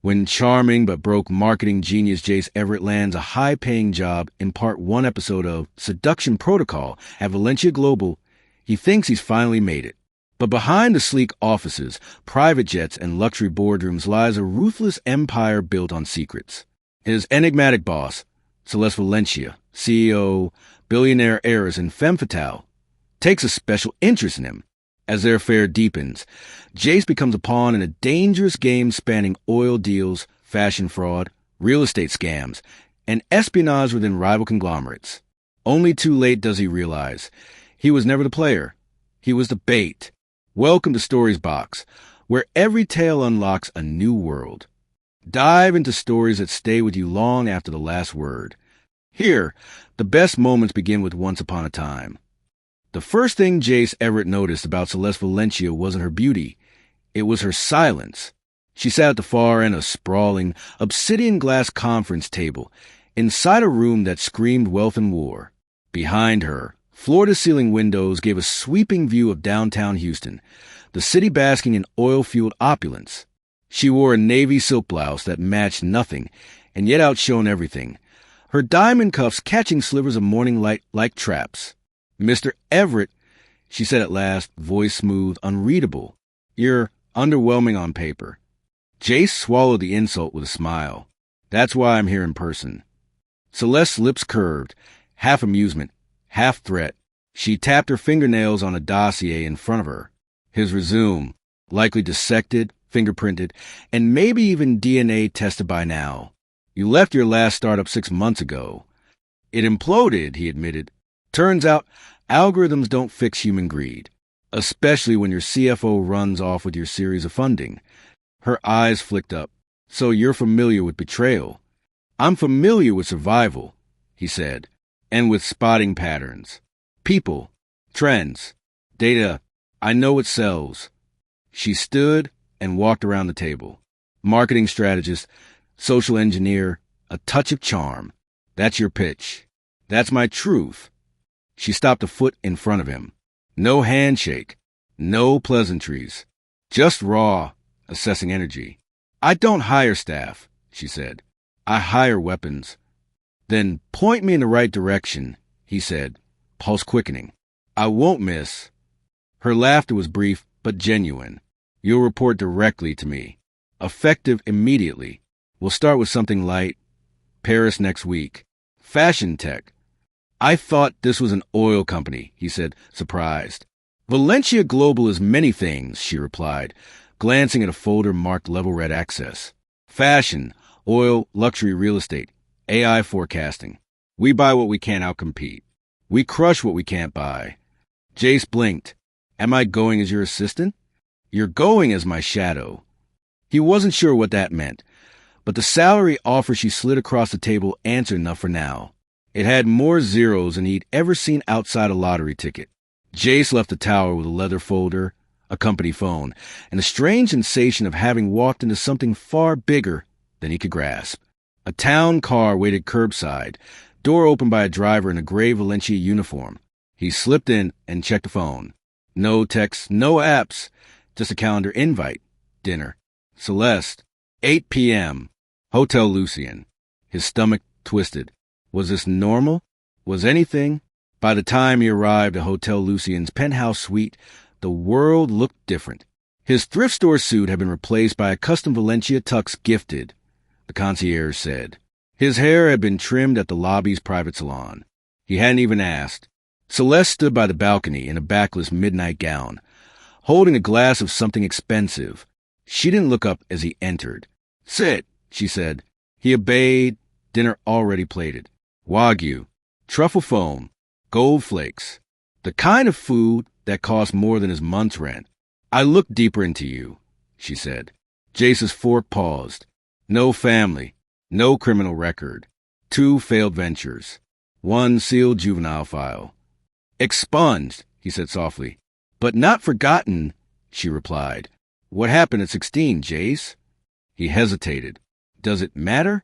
When charming but broke marketing genius Jace Everett lands a high-paying job in part 1 episode of Seduction Protocol at Valencia Global, he thinks he's finally made it. But behind the sleek offices, private jets, and luxury boardrooms lies a ruthless empire built on secrets. His enigmatic boss, Celeste Valencia, CEO, billionaire heiress, and Femme Fatale, takes a special interest in him. As their affair deepens, Jace becomes a pawn in a dangerous game spanning oil deals, fashion fraud, real estate scams, and espionage within rival conglomerates. Only too late does he realize he was never the player. He was the bait. Welcome to Stories Box, where every tale unlocks a new world. Dive into stories that stay with you long after the last word. Here, the best moments begin with Once Upon a Time. The first thing Jace Everett noticed about Celeste Valencia wasn't her beauty. It was her silence. She sat at the far end of a sprawling, obsidian glass conference table, inside a room that screamed wealth and war. Behind her, floor-to-ceiling windows gave a sweeping view of downtown Houston, the city basking in oil-fueled opulence. She wore a navy silk blouse that matched nothing, and yet outshone everything, her diamond cuffs catching slivers of morning light like traps. "Mr. Everett," she said at last, voice smooth, unreadable. "You're underwhelming on paper." Jace swallowed the insult with a smile. "That's why I'm here in person." Celeste's lips curved, half amusement, half threat. She tapped her fingernails on a dossier in front of her. His resume, likely dissected, fingerprinted, and maybe even DNA tested by now. "You left your last startup 6 months ago." "It imploded," he admitted. "Turns out, algorithms don't fix human greed, especially when your CFO runs off with your series of funding." Her eyes flicked up. "So you're familiar with Betrayal?" "I'm familiar with survival," he said, "and with spotting patterns. People, trends, data. I know what sells." She stood and walked around the table. "Marketing strategist, social engineer, a touch of charm. That's your pitch. That's my truth." She stopped a foot in front of him. No handshake, no pleasantries, just raw, assessing energy. "I don't hire staff," she said. "I hire weapons." "Then point me in the right direction," he said, pulse quickening. "I won't miss." Her laughter was brief but genuine. "You'll report directly to me. Effective immediately. We'll start with something light. Paris next week. Fashion tech." "I thought this was an oil company," he said, surprised. "Valencia Global is many things," she replied, glancing at a folder marked Level Red Access. "Fashion, oil, luxury real estate, AI forecasting. We buy what we can't outcompete. We crush what we can't buy." Jace blinked. "Am I going as your assistant?" "You're going as my shadow." He wasn't sure what that meant, but the salary offer she slid across the table answered enough for now. It had more zeros than he'd ever seen outside a lottery ticket. Jace left the tower with a leather folder, a company phone, and a strange sensation of having walked into something far bigger than he could grasp. A town car waited curbside, door opened by a driver in a gray Valencia uniform. He slipped in and checked the phone. No texts, no apps, just a calendar invite. Dinner. Celeste. 8 p.m. Hotel Lucien. His stomach twisted. Was this normal? Was anything? By the time he arrived at Hotel Lucien's penthouse suite, the world looked different. His thrift store suit had been replaced by a custom Valencia tux gifted, the concierge said. His hair had been trimmed at the lobby's private salon. He hadn't even asked. Celeste stood by the balcony in a backless midnight gown, holding a glass of something expensive. She didn't look up as he entered. "Sit," she said. He obeyed, dinner already plated. Wagyu, truffle foam, gold flakes, the kind of food that cost more than his month's rent. "I looked deeper into you," she said. Jace's fork paused. No family, no criminal record, 2 failed ventures, 1 sealed juvenile file. "Expunged," he said softly. "But not forgotten," she replied. "What happened at 16, Jace?" He hesitated. "Does it matter?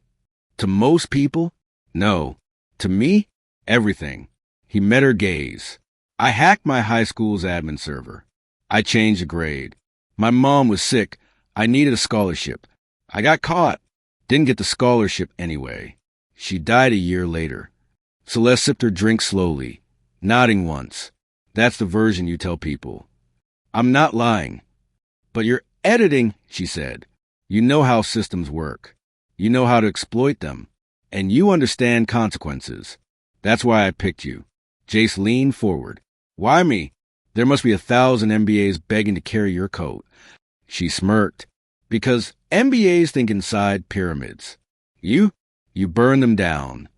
To most people? No. To me? Everything." He met her gaze. "I hacked my high school's admin server. I changed the grade. My mom was sick. I needed a scholarship. I got caught. Didn't get the scholarship anyway. She died a year later. Celeste sipped her drink slowly, nodding once. That's the version you tell people. I'm not lying. But you're editing, she said. You know how systems work. You know how to exploit them. And you understand consequences. That's why I picked you. Jace leaned forward. Why me? There must be 1,000 MBAs begging to carry your coat. She smirked. Because MBAs think inside pyramids. You burn them down.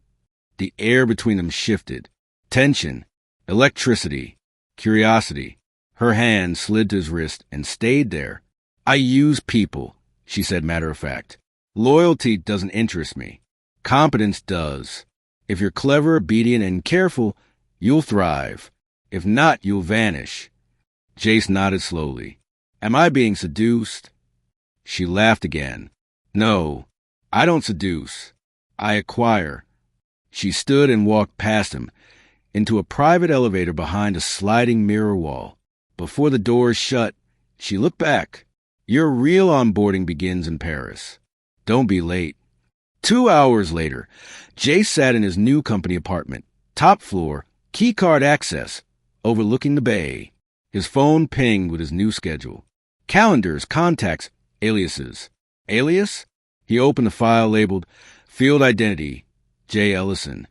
The air between them shifted. Tension, electricity, curiosity. Her hand slid to his wrist and stayed there. I use people, she said matter of fact. Loyalty doesn't interest me. Competence does. If you're clever, obedient, and careful, you'll thrive. If not, you'll vanish. Jace nodded slowly. Am I being seduced? She laughed again. No, I don't seduce. I acquire. She stood and walked past him, into a private elevator behind a sliding mirror wall. Before the doors shut, she looked back. Your real onboarding begins in Paris. Don't be late. 2 hours later, Jace sat in his new company apartment, top floor, keycard access, overlooking the bay. His phone pinged with his new schedule. Calendars, contacts, aliases. Alias? He opened the file labeled Field Identity, J. Ellison.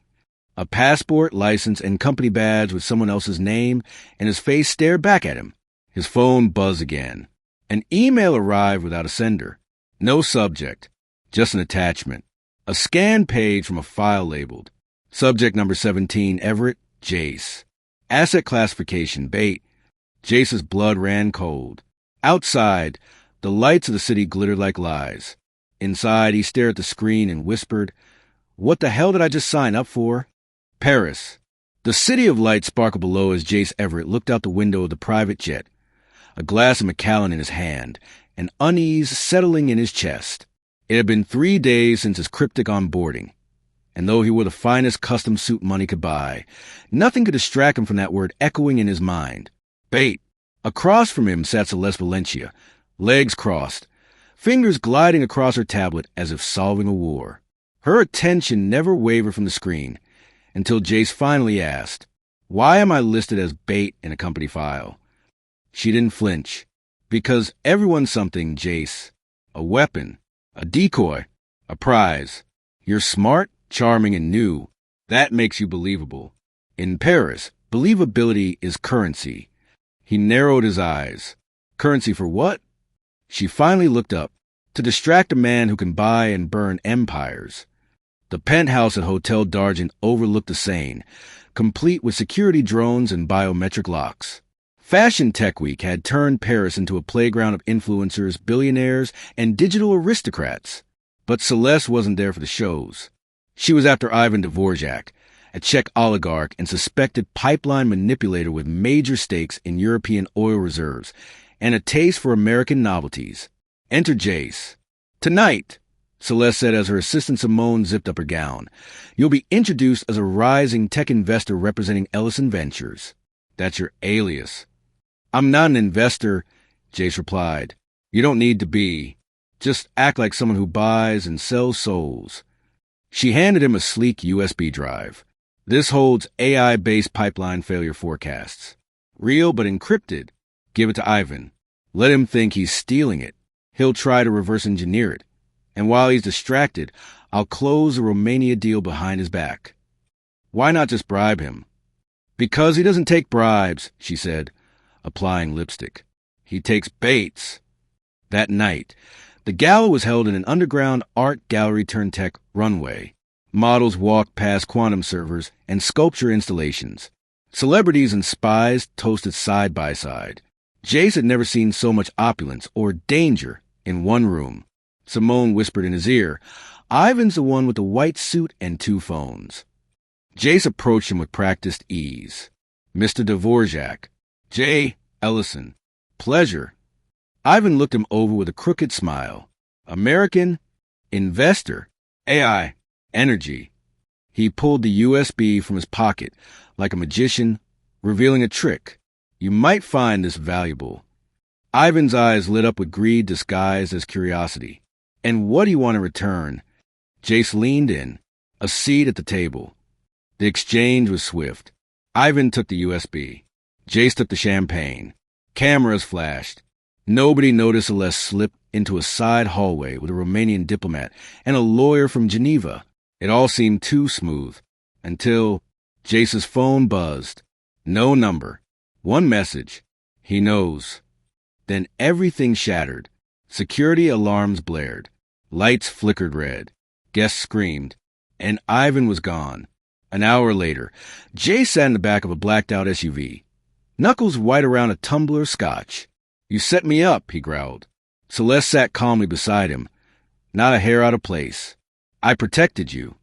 A passport, license, and company badge with someone else's name, and his face stared back at him. His phone buzzed again. An email arrived without a sender. No subject, just an attachment. A scanned page from a file labeled Subject number 17, Everett, Jace. Asset classification, bait. Jace's blood ran cold. Outside, the lights of the city glittered like lies. Inside, he stared at the screen and whispered, What the hell did I just sign up for? Paris. The city of light sparkled below as Jace Everett looked out the window of the private jet, a glass of Macallan in his hand, an unease settling in his chest. It had been 3 days since his cryptic onboarding, and though he wore the finest custom suit money could buy, nothing could distract him from that word echoing in his mind. Bait. Across from him sat Celeste Valencia, legs crossed, fingers gliding across her tablet as if solving a war. Her attention never wavered from the screen, until Jace finally asked, Why am I listed as bait in a company file? She didn't flinch. Because everyone's something, Jace. A weapon, a decoy, a prize. You're smart, charming, and new. That makes you believable. In Paris, believability is currency. He narrowed his eyes. Currency for what? She finally looked up. To distract a man who can buy and burn empires. The penthouse at Hotel d'Argent overlooked the Seine, complete with security drones and biometric locks. Fashion Tech Week had turned Paris into a playground of influencers, billionaires, and digital aristocrats. But Celeste wasn't there for the shows. She was after Ivan Dvorak, a Czech oligarch and suspected pipeline manipulator with major stakes in European oil reserves and a taste for American novelties. Enter Jace. Tonight, Celeste said as her assistant Simone zipped up her gown, you'll be introduced as a rising tech investor representing Ellison Ventures. That's your alias. I'm not an investor, Jace replied. You don't need to be. Just act like someone who buys and sells souls. She handed him a sleek USB drive. This holds AI-based pipeline failure forecasts. Real but encrypted. Give it to Ivan. Let him think he's stealing it. He'll try to reverse engineer it. And while he's distracted, I'll close the Romania deal behind his back. Why not just bribe him? Because he doesn't take bribes, she said, applying lipstick. He takes baits. That night, the gala was held in an underground art gallery-turned-tech runway. Models walked past quantum servers and sculpture installations. Celebrities and spies toasted side by side. Jace had never seen so much opulence or danger in one room. Simone whispered in his ear, Ivan's the one with the white suit and 2 phones. Jace approached him with practiced ease. Mr. Dvorak. J. Ellison. Pleasure. Ivan looked him over with a crooked smile. American? Investor? AI? Energy. He pulled the USB from his pocket like a magician, revealing a trick. You might find this valuable. Ivan's eyes lit up with greed disguised as curiosity. And what do you want in return? Jace leaned in, a seat at the table. The exchange was swift. Ivan took the USB. Jace took the champagne. Cameras flashed. Nobody noticed Celeste slip into a side hallway with a Romanian diplomat and a lawyer from Geneva. It all seemed too smooth, until Jace's phone buzzed. No number. One message. He knows. Then everything shattered. Security alarms blared. Lights flickered red. Guests screamed. And Ivan was gone. An hour later, Jace sat in the back of a blacked-out SUV. Knuckles white around a tumbler of scotch. "You set me up," he growled. Celeste sat calmly beside him, not a hair out of place. "I protected you.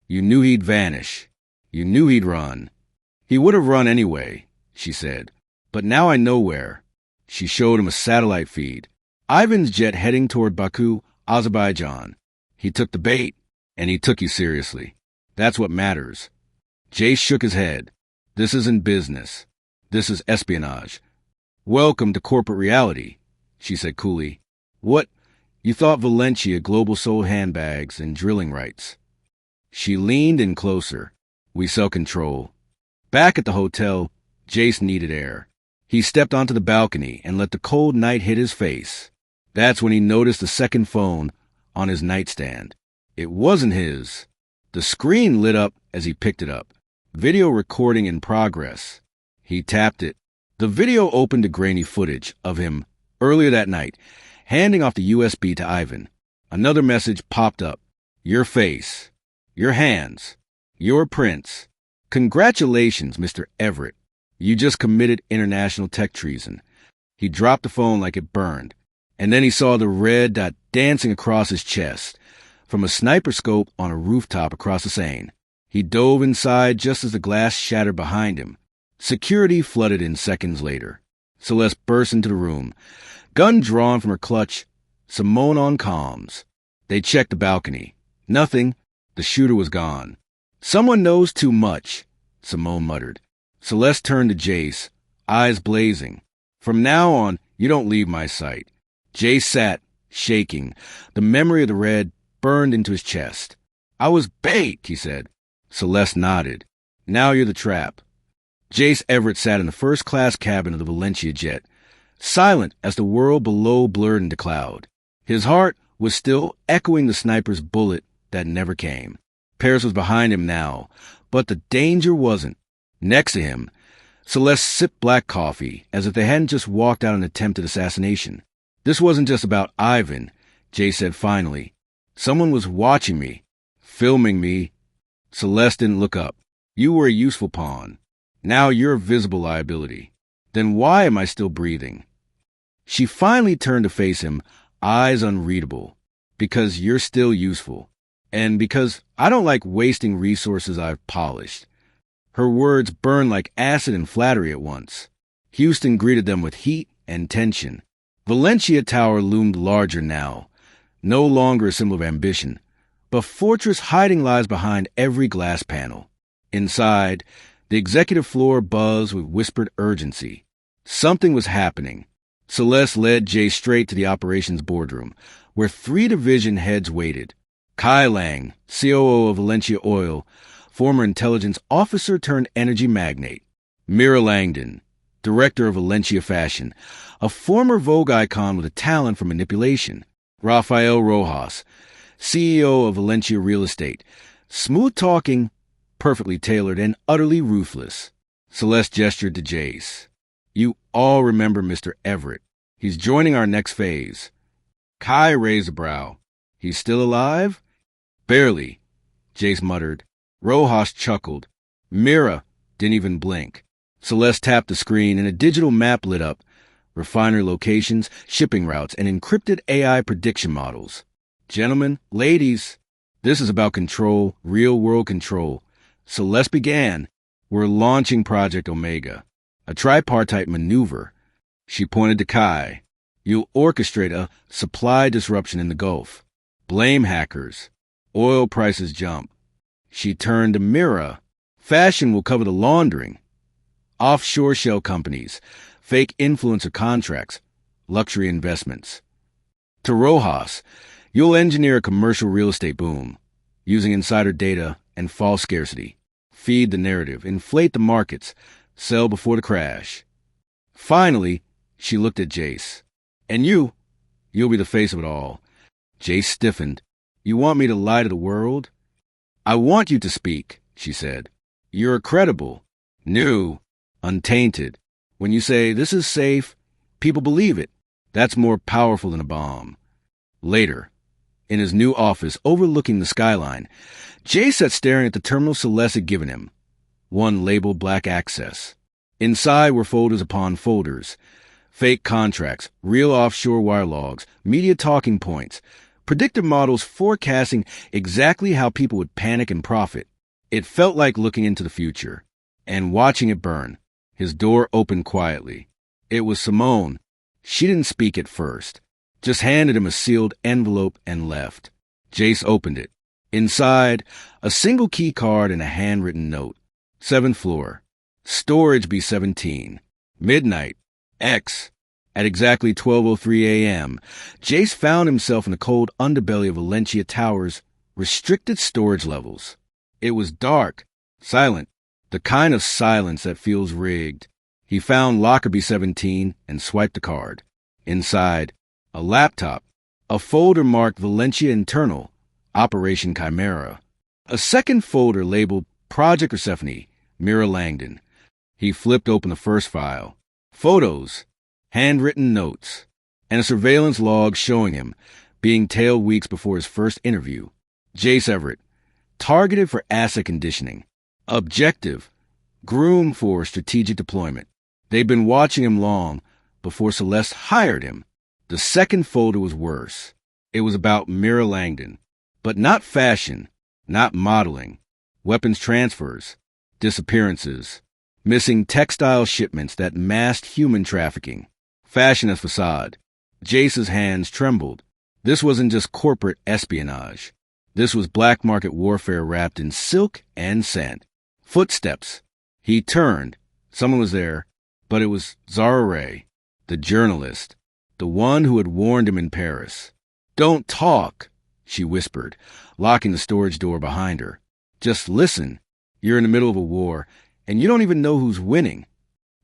You knew he'd vanish. You knew he'd run." "He would have run anyway," she said. "But now I know where." She showed him a satellite feed. Ivan's jet heading toward Baku, Azerbaijan. "He took the bait, and he took you seriously. That's what matters." Jace shook his head. "This isn't business. This is espionage." "Welcome to corporate reality," she said coolly. "What? You thought Valencia Global sold handbags and drilling rights." She leaned in closer. "We sell control." Back at the hotel, Jace needed air. He stepped onto the balcony and let the cold night hit his face. That's when he noticed the second phone on his nightstand. It wasn't his. The screen lit up as he picked it up. Video recording in progress. He tapped it. The video opened to grainy footage of him earlier that night, handing off the USB to Ivan. Another message popped up. "Your face. Your hands. Your prints. Congratulations, Mr. Everett. You just committed international tech treason." He dropped the phone like it burned, and then he saw the red dot dancing across his chest from a sniper scope on a rooftop across the Seine. He dove inside just as the glass shattered behind him. Security flooded in seconds later. Celeste burst into the room, gun drawn from her clutch, Simone on comms. They checked the balcony. Nothing. The shooter was gone. "Someone knows too much," Simone muttered. Celeste turned to Jace, eyes blazing. "From now on, you don't leave my sight." Jace sat, shaking. The memory of the red burned into his chest. "I was bait," he said. Celeste nodded. "Now you're the trap." Jace Everett sat in the first-class cabin of the Valencia jet, silent as the world below blurred into cloud. His heart was still echoing the sniper's bullet that never came. Paris was behind him now, but the danger wasn't. Next to him, Celeste sipped black coffee as if they hadn't just walked out an attempted assassination. "This wasn't just about Ivan," Jace said finally. "Someone was watching me, filming me." Celeste didn't look up. "You were a useful pawn. Now you're a visible liability. Then why am I still breathing?" She finally turned to face him, eyes unreadable. "Because you're still useful. And because I don't like wasting resources I've polished." Her words burned like acid and flattery at once. Houston greeted them with heat and tension. Valencia Tower loomed larger now, no longer a symbol of ambition, but fortress hiding lies behind every glass panel. Inside, the executive floor buzzed with whispered urgency. Something was happening. Celeste led Jay straight to the operations boardroom, where 3 division heads waited. Kai Lang, COO of Valencia Oil, former intelligence officer turned energy magnate. Mira Langdon, director of Valencia Fashion, a former Vogue icon with a talent for manipulation. Rafael Rojas, CEO of Valencia Real Estate, smooth-talking, perfectly tailored, and utterly ruthless. Celeste gestured to Jace. "You all remember Mr. Everett. He's joining our next phase." Kai raised a brow. "He's still alive?" "Barely," Jace muttered. Rojas chuckled. Mira didn't even blink. Celeste tapped the screen and a digital map lit up. Refinery locations, shipping routes, and encrypted AI prediction models. "Gentlemen, ladies, this is about control, real-world control." Celeste began. "We're launching Project Omega, a tripartite maneuver." She pointed to Kai. "You'll orchestrate a supply disruption in the Gulf. Blame hackers. Oil prices jump." She turned to Mira. "Fashion will cover the laundering. Offshore shell companies, fake influencer contracts, luxury investments." To Rojas, You'll engineer a commercial real estate boom, using insider data and false scarcity. Feed the narrative, inflate the markets, sell before the crash. Finally, she looked at Jace. And you'll be the face of it all. Jace stiffened. You want me to lie to the world? I want you to speak, she said. You're credible, new, untainted. When you say, this is safe, people believe it. That's more powerful than a bomb. Later, in his new office overlooking the skyline, Jace sat staring at the terminal Celeste had given him, one labeled Black Access. Inside were folders upon folders, fake contracts, real offshore wire logs, media talking points, predictive models forecasting exactly how people would panic and profit. It felt like looking into the future and watching it burn. His door opened quietly. It was Simone. She didn't speak at first, just handed him a sealed envelope and left. Jace opened it. Inside, a single key card and a handwritten note. 7th floor. Storage B17. Midnight. X. At exactly 12:03 a.m., Jace found himself in the cold underbelly of Valencia Tower's restricted storage levels. It was dark, silent, the kind of silence that feels rigged. He found locker B17 and swiped the card. Inside, a laptop, a folder marked Valencia Internal, Operation Chimera. A second folder labeled Project Persephone, Mira Langdon. He flipped open the first file. Photos, handwritten notes, and a surveillance log showing him being tailed weeks before his first interview. Jace Everett, targeted for asset conditioning. Objective, groomed for strategic deployment. They'd been watching him long before Celeste hired him. The second folder was worse. It was about Mira Langdon, but not fashion, not modeling, weapons transfers, disappearances, missing textile shipments that masked human trafficking. Fashion as facade. Jace's hands trembled. This wasn't just corporate espionage. This was black market warfare wrapped in silk and scent. Footsteps. He turned. Someone was there, but it was Zara Ray, the journalist, the one who had warned him in Paris. Don't talk, she whispered, locking the storage door behind her. Just listen. You're in the middle of a war, and you don't even know who's winning.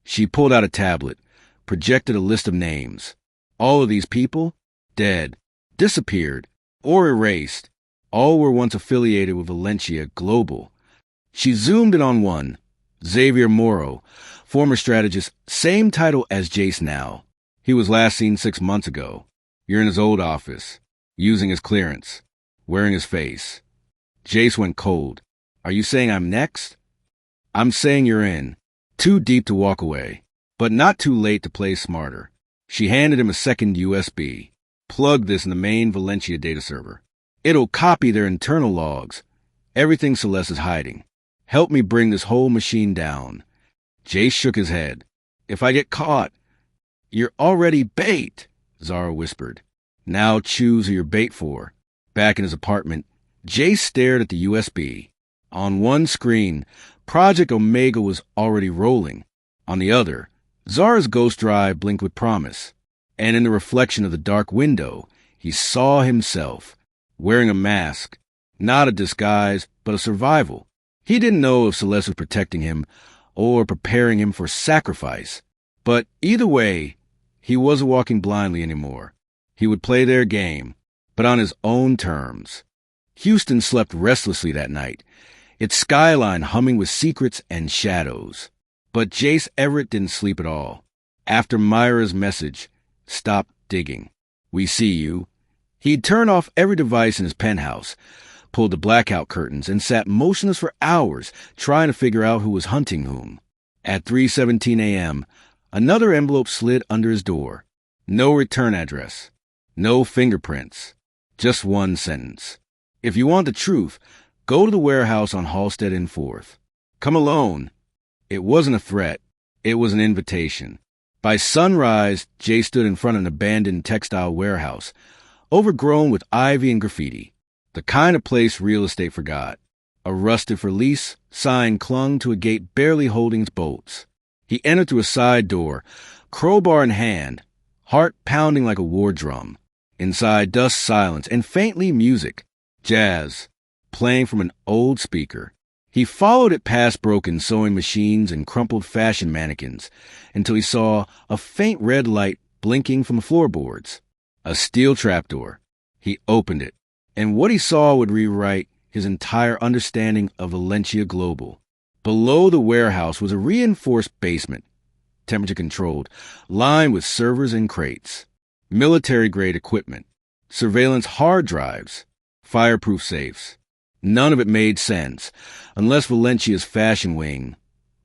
She pulled out a tablet, projected a list of names. All of these people, dead, disappeared, or erased. All were once affiliated with Valencia Global. She zoomed in on one, Xavier Moro, former strategist, same title as Jace now. He was last seen 6 months ago. You're in his old office, using his clearance, wearing his face. Jace went cold. Are you saying I'm next? I'm saying you're in. Too deep to walk away, but not too late to play smarter. She handed him a second USB. Plug this in the main Valencia data server. It'll copy their internal logs. Everything Celeste is hiding. Help me bring this whole machine down. Jace shook his head. If I get caught, you're already bait, Zara whispered. Now choose who you're bait for. Back in his apartment, Jace stared at the USB. On one screen, Project Omega was already rolling. On the other, Zara's ghost drive blinked with promise. And in the reflection of the dark window, he saw himself, wearing a mask, not a disguise, but a survival. He didn't know if Celeste was protecting him or preparing him for sacrifice. But either way, he wasn't walking blindly anymore. He would play their game, but on his own terms. Houston slept restlessly that night, its skyline humming with secrets and shadows. But Jace Everett didn't sleep at all. After Myra's message, stop digging. We see you. He'd turned off every device in his penthouse, pulled the blackout curtains, and sat motionless for hours trying to figure out who was hunting whom. At 3:17 a.m., another envelope slid under his door. No return address. No fingerprints. Just one sentence. If you want the truth, go to the warehouse on Halstead and 4th. Come alone. It wasn't a threat. It was an invitation. By sunrise, Jay stood in front of an abandoned textile warehouse, overgrown with ivy and graffiti, the kind of place real estate forgot. A rusted for lease sign clung to a gate barely holding its bolts. He entered through a side door, crowbar in hand, heart pounding like a war drum. Inside, dust, silence, and faintly music. Jazz, playing from an old speaker. He followed it past broken sewing machines and crumpled fashion mannequins until he saw a faint red light blinking from the floorboards. A steel trapdoor. He opened it, and what he saw would rewrite his entire understanding of Valencia Global. Below the warehouse was a reinforced basement, temperature-controlled, lined with servers and crates, military-grade equipment, surveillance hard drives, fireproof safes. None of it made sense, unless Valencia's fashion wing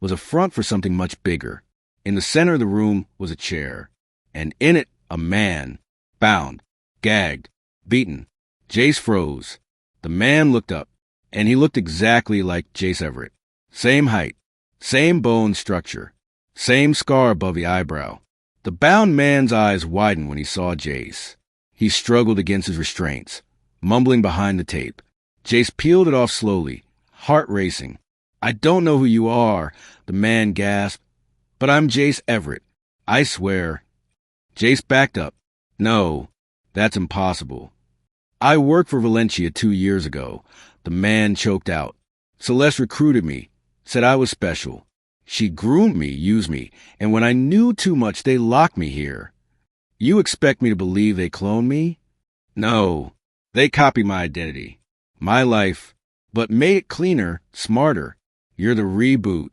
was a front for something much bigger. In the center of the room was a chair, and in it a man, bound, gagged, beaten. Jace froze. The man looked up, and he looked exactly like Jace Everett. Same height, same bone structure, same scar above the eyebrow. The bound man's eyes widened when he saw Jace. He struggled against his restraints, mumbling behind the tape. Jace peeled it off slowly, heart racing. "I don't know who you are," the man gasped, "but I'm Jace Everett. I swear." Jace backed up. "No, that's impossible. I worked for Valencia 2 years ago." The man choked out. "Celeste recruited me, said I was special. She groomed me, used me, and when I knew too much, they locked me here. You expect me to believe they cloned me? No, they copied my identity, my life, but made it cleaner, smarter. You're the reboot."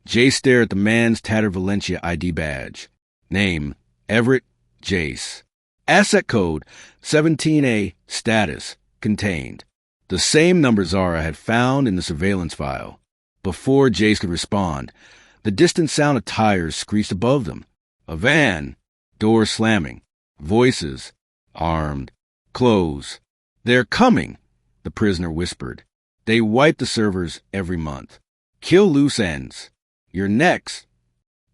Jace stared at the man's tattered Valencia ID badge. Name, Everett Jace. Asset code, 17A, status, contained. The same number Zara had found in the surveillance file. Before Jace could respond, the distant sound of tires screeched above them. A van, doors slamming, voices, armed, close. "They're coming," the prisoner whispered. "They wipe the servers every month. Kill loose ends. You're next."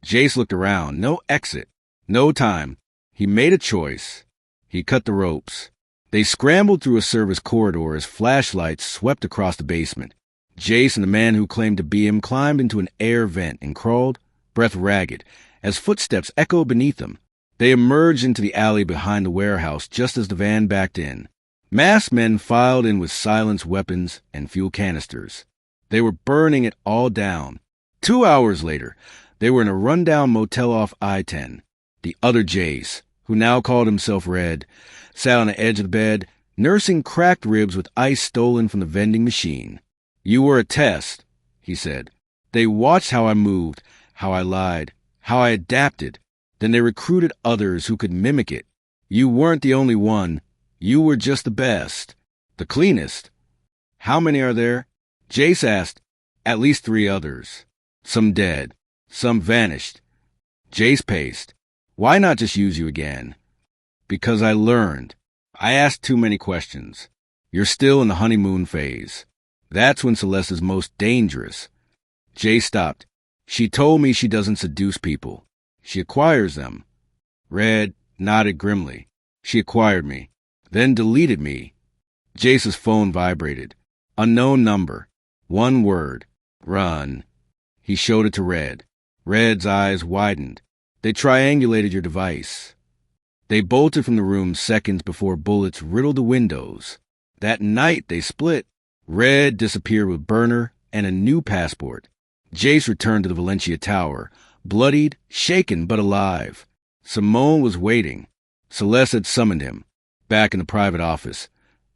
Jace looked around. No exit. No time. He made a choice. He cut the ropes. They scrambled through a service corridor as flashlights swept across the basement. Jace and the man who claimed to be him climbed into an air vent and crawled, breath ragged, as footsteps echoed beneath them. They emerged into the alley behind the warehouse just as the van backed in. Masked men filed in with silenced weapons and fuel canisters. They were burning it all down. 2 hours later, they were in a rundown motel off I-10. The other Jace, who now called himself Red, sat on the edge of the bed, nursing cracked ribs with ice stolen from the vending machine. "You were a test," he said. "They watched how I moved, how I lied, how I adapted. Then they recruited others who could mimic it. You weren't the only one. You were just the best. The cleanest." "How many are there?" Jace asked. "At least 3 others. Some dead. Some vanished." Jace paced. "Why not just use you again?" "Because I learned. I asked too many questions. You're still in the honeymoon phase. That's when Celeste is most dangerous." Jace stopped. "She told me she doesn't seduce people. She acquires them." Red nodded grimly. "She acquired me, then deleted me." Jace's phone vibrated. Unknown number. 1 word. "Run." He showed it to Red. Red's eyes widened. "They triangulated your device. They bolted from the room seconds before bullets riddled the windows. That night they split. Red disappeared with burner and a new passport. Jace returned to the Valencia Tower, bloodied, shaken, but alive. Simone was waiting. Celeste had summoned him, back in the private office.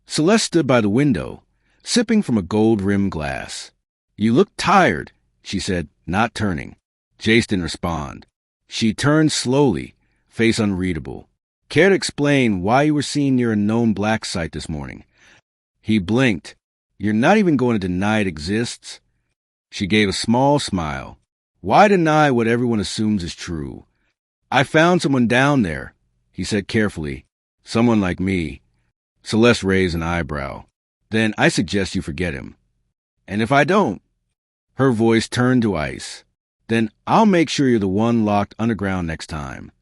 Celeste stood by the window, sipping from a gold-rimmed glass. "You look tired," she said, not turning. Jace didn't respond. She turned slowly, face unreadable. "Care to explain why you were seen near a known black site this morning?" He blinked. "You're not even going to deny it exists?" She gave a small smile. "Why deny what everyone assumes is true?" "I found someone down there," he said carefully. "Someone like me." Celeste raised an eyebrow. "Then I suggest you forget him." "And if I don't?" Her voice turned to ice. "Then I'll make sure you're the one locked underground next time."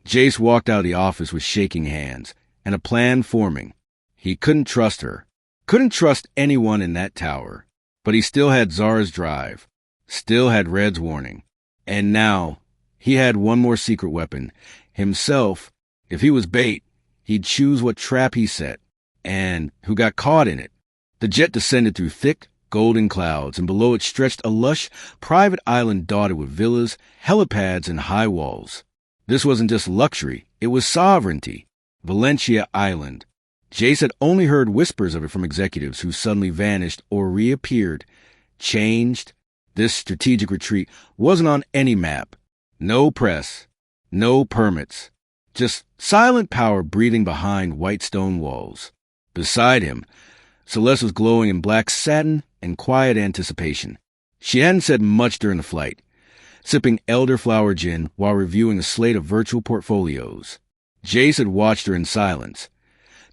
Jace walked out of the office with shaking hands and a plan forming. He couldn't trust her. Couldn't trust anyone in that tower. But he still had Zara's drive. Still had Red's warning. And now, he had one more secret weapon. Himself. If he was bait, He'd choose what trap he set, and who got caught in it. The jet descended through thick, golden clouds, and below it stretched a lush, private island dotted with villas, helipads, and high walls. This wasn't just luxury, it was sovereignty. Valencia Island. Jace had only heard whispers of it from executives who suddenly vanished or reappeared, changed. This strategic retreat wasn't on any map. No press, no permits. Just silent power breathing behind white stone walls. Beside him, Celeste was glowing in black satin and quiet anticipation. She hadn't said much during the flight, sipping elderflower gin while reviewing a slate of virtual portfolios. Jace had watched her in silence,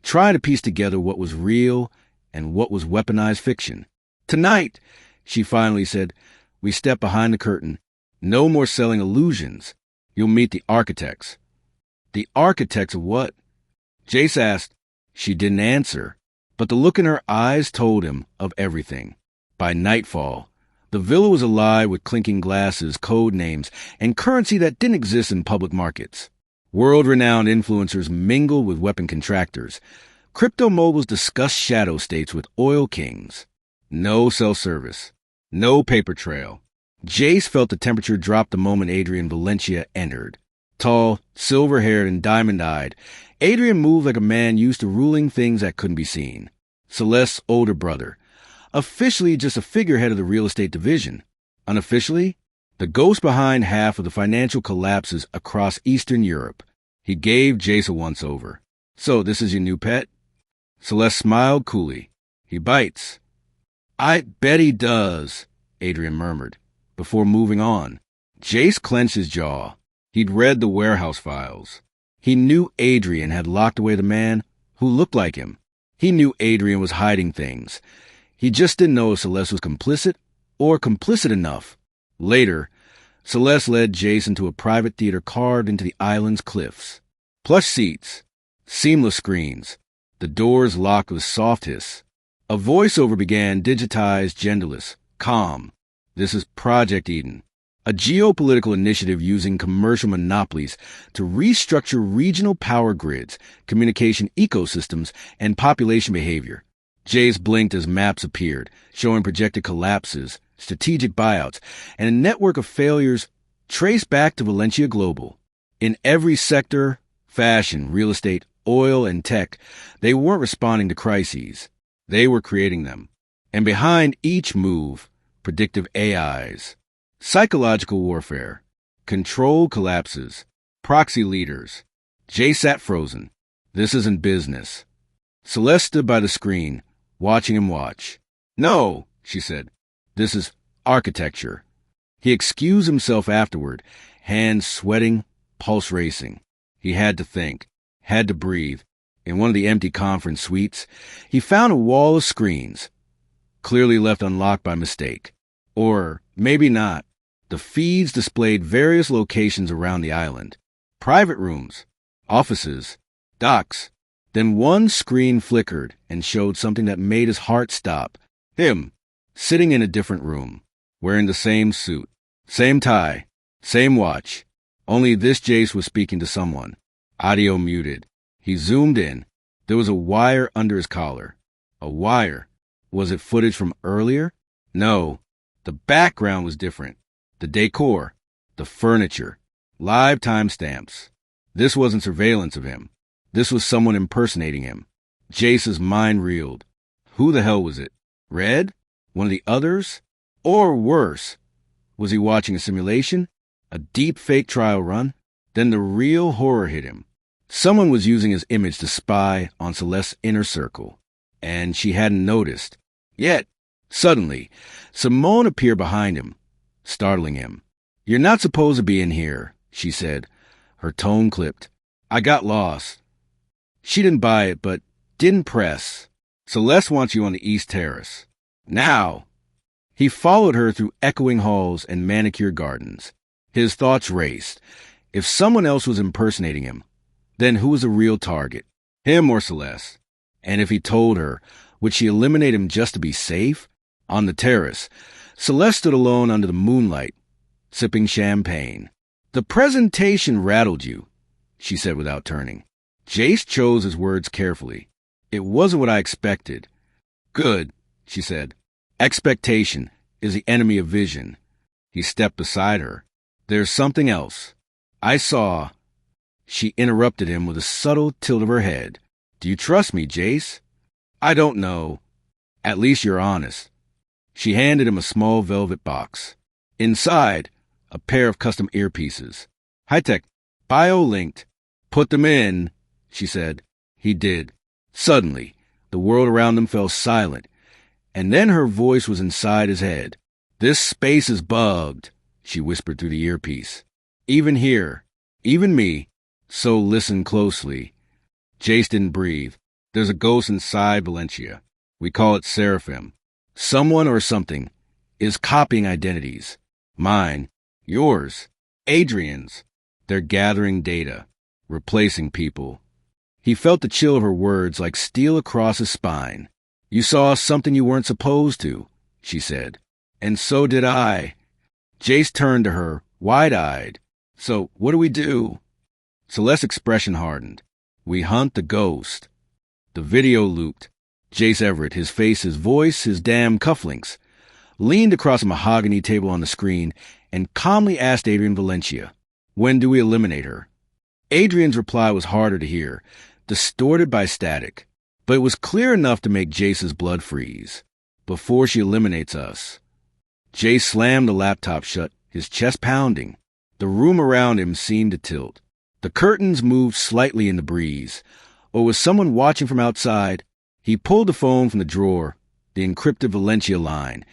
trying to piece together what was real and what was weaponized fiction. "Tonight," she finally said, "we step behind the curtain. No more selling illusions. You'll meet the architects." "The architects of what?" Jace asked. She didn't answer, but the look in her eyes told him of everything. By nightfall, the villa was alive with clinking glasses, code names, and currency that didn't exist in public markets. World-renowned influencers mingled with weapon contractors. Crypto moguls discussed shadow states with oil kings. No self-service. No paper trail. Jace felt the temperature drop the moment Adrian Valencia entered. Tall, silver-haired, and diamond-eyed, Adrian moved like a man used to ruling things that couldn't be seen. Celeste's older brother. Officially just a figurehead of the real estate division. Unofficially, the ghost behind half of the financial collapses across Eastern Europe. He gave Jace a once-over. "So this is your new pet?" Celeste smiled coolly. "He bites." "I bet he does," Adrian murmured, before moving on. Jace clenched his jaw. He'd read the warehouse files. He knew Adrian had locked away the man who looked like him. He knew Adrian was hiding things. He just didn't know if Celeste was complicit or complicit enough. Later, Celeste led Jace into a private theater carved into the island's cliffs. Plush seats, seamless screens, the doors locked with soft hiss. A voiceover began, digitized, genderless, calm. "This is Project Eden, a geopolitical initiative using commercial monopolies to restructure regional power grids, communication ecosystems, and population behavior." Jace blinked as maps appeared, showing projected collapses, strategic buyouts, and a network of failures traced back to Valencia Global. In every sector, fashion, real estate, oil, and tech, they weren't responding to crises. They were creating them. And behind each move, predictive AIs, psychological warfare, controlled collapses, proxy leaders. Jace sat frozen. This isn't business. Celeste stood by the screen, watching him watch. "No," she said. "This is architecture." He excused himself afterward, hands sweating, pulse racing. He had to think, had to breathe. In one of the empty conference suites, he found a wall of screens, clearly left unlocked by mistake. Or maybe not. The feeds displayed various locations around the island. Private rooms, offices, docks. Then one screen flickered and showed something that made his heart stop. Him, sitting in a different room, wearing the same suit, same tie, same watch. Only this Jace was speaking to someone. Audio muted. He zoomed in. There was a wire under his collar. A wire. Was it footage from earlier? No. The background was different. The decor. The furniture. Live timestamps. This wasn't surveillance of him. This was someone impersonating him. Jace's mind reeled. Who the hell was it? Red? One of the others? Or worse, was he watching a simulation? A deep fake trial run? Then the real horror hit him. Someone was using his image to spy on Celeste's inner circle, and she hadn't noticed. Yet, suddenly, Simone appeared behind him, startling him. "You're not supposed to be in here," she said, her tone clipped. "I got lost." She didn't buy it, but didn't press. "Celeste wants you on the East Terrace. Now!" He followed her through echoing halls and manicured gardens. His thoughts raced. If someone else was impersonating him, then who was the real target? Him or Celeste? And if he told her, would she eliminate him just to be safe? On the terrace, Celeste stood alone under the moonlight, sipping champagne. "The presentation rattled you," she said without turning. Jace chose his words carefully. It wasn't what I expected. Good, she said. Expectation is the enemy of vision. He stepped beside her. There's something else. I saw. She interrupted him with a subtle tilt of her head. Do you trust me, Jace? I don't know. At least you're honest. She handed him a small velvet box. Inside, a pair of custom earpieces. High-tech, bio-linked. Put them in, she said. He did. Suddenly, the world around them fell silent, and then her voice was inside his head. This space is bugged, she whispered through the earpiece. Even here, even me, so listen closely. Jace didn't breathe. There's a ghost inside Valencia. We call it Seraphim. Someone or something is copying identities. Mine, yours, Adrian's. They're gathering data, replacing people. He felt the chill of her words like steel across his spine. You saw something you weren't supposed to, she said. And so did I. Jace turned to her, wide-eyed. So, what do we do? Celeste's expression hardened. We hunt the ghost. The video looped. Jace Everett, his face, his voice, his damn cufflinks, leaned across a mahogany table on the screen and calmly asked Adrian Valencia, when do we eliminate her? Adrian's reply was harder to hear, distorted by static, but it was clear enough to make Jace's blood freeze. Before she eliminates us. Jace slammed the laptop shut, his chest pounding. The room around him seemed to tilt. The curtains moved slightly in the breeze. Or was someone watching from outside? He pulled the phone from the drawer, the encrypted Valencia line,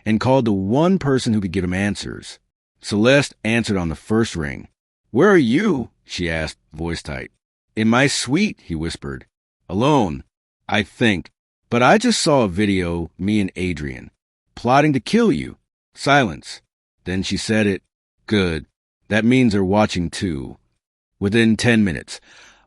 and called the one person who could give him answers. Celeste answered on the first ring. Where are you? She asked, voice tight. In my suite, he whispered. Alone, I think. But I just saw a video, me and Adrian, plotting to kill you. Silence. Then she said it. Good. That means they're watching too. Within 10 minutes,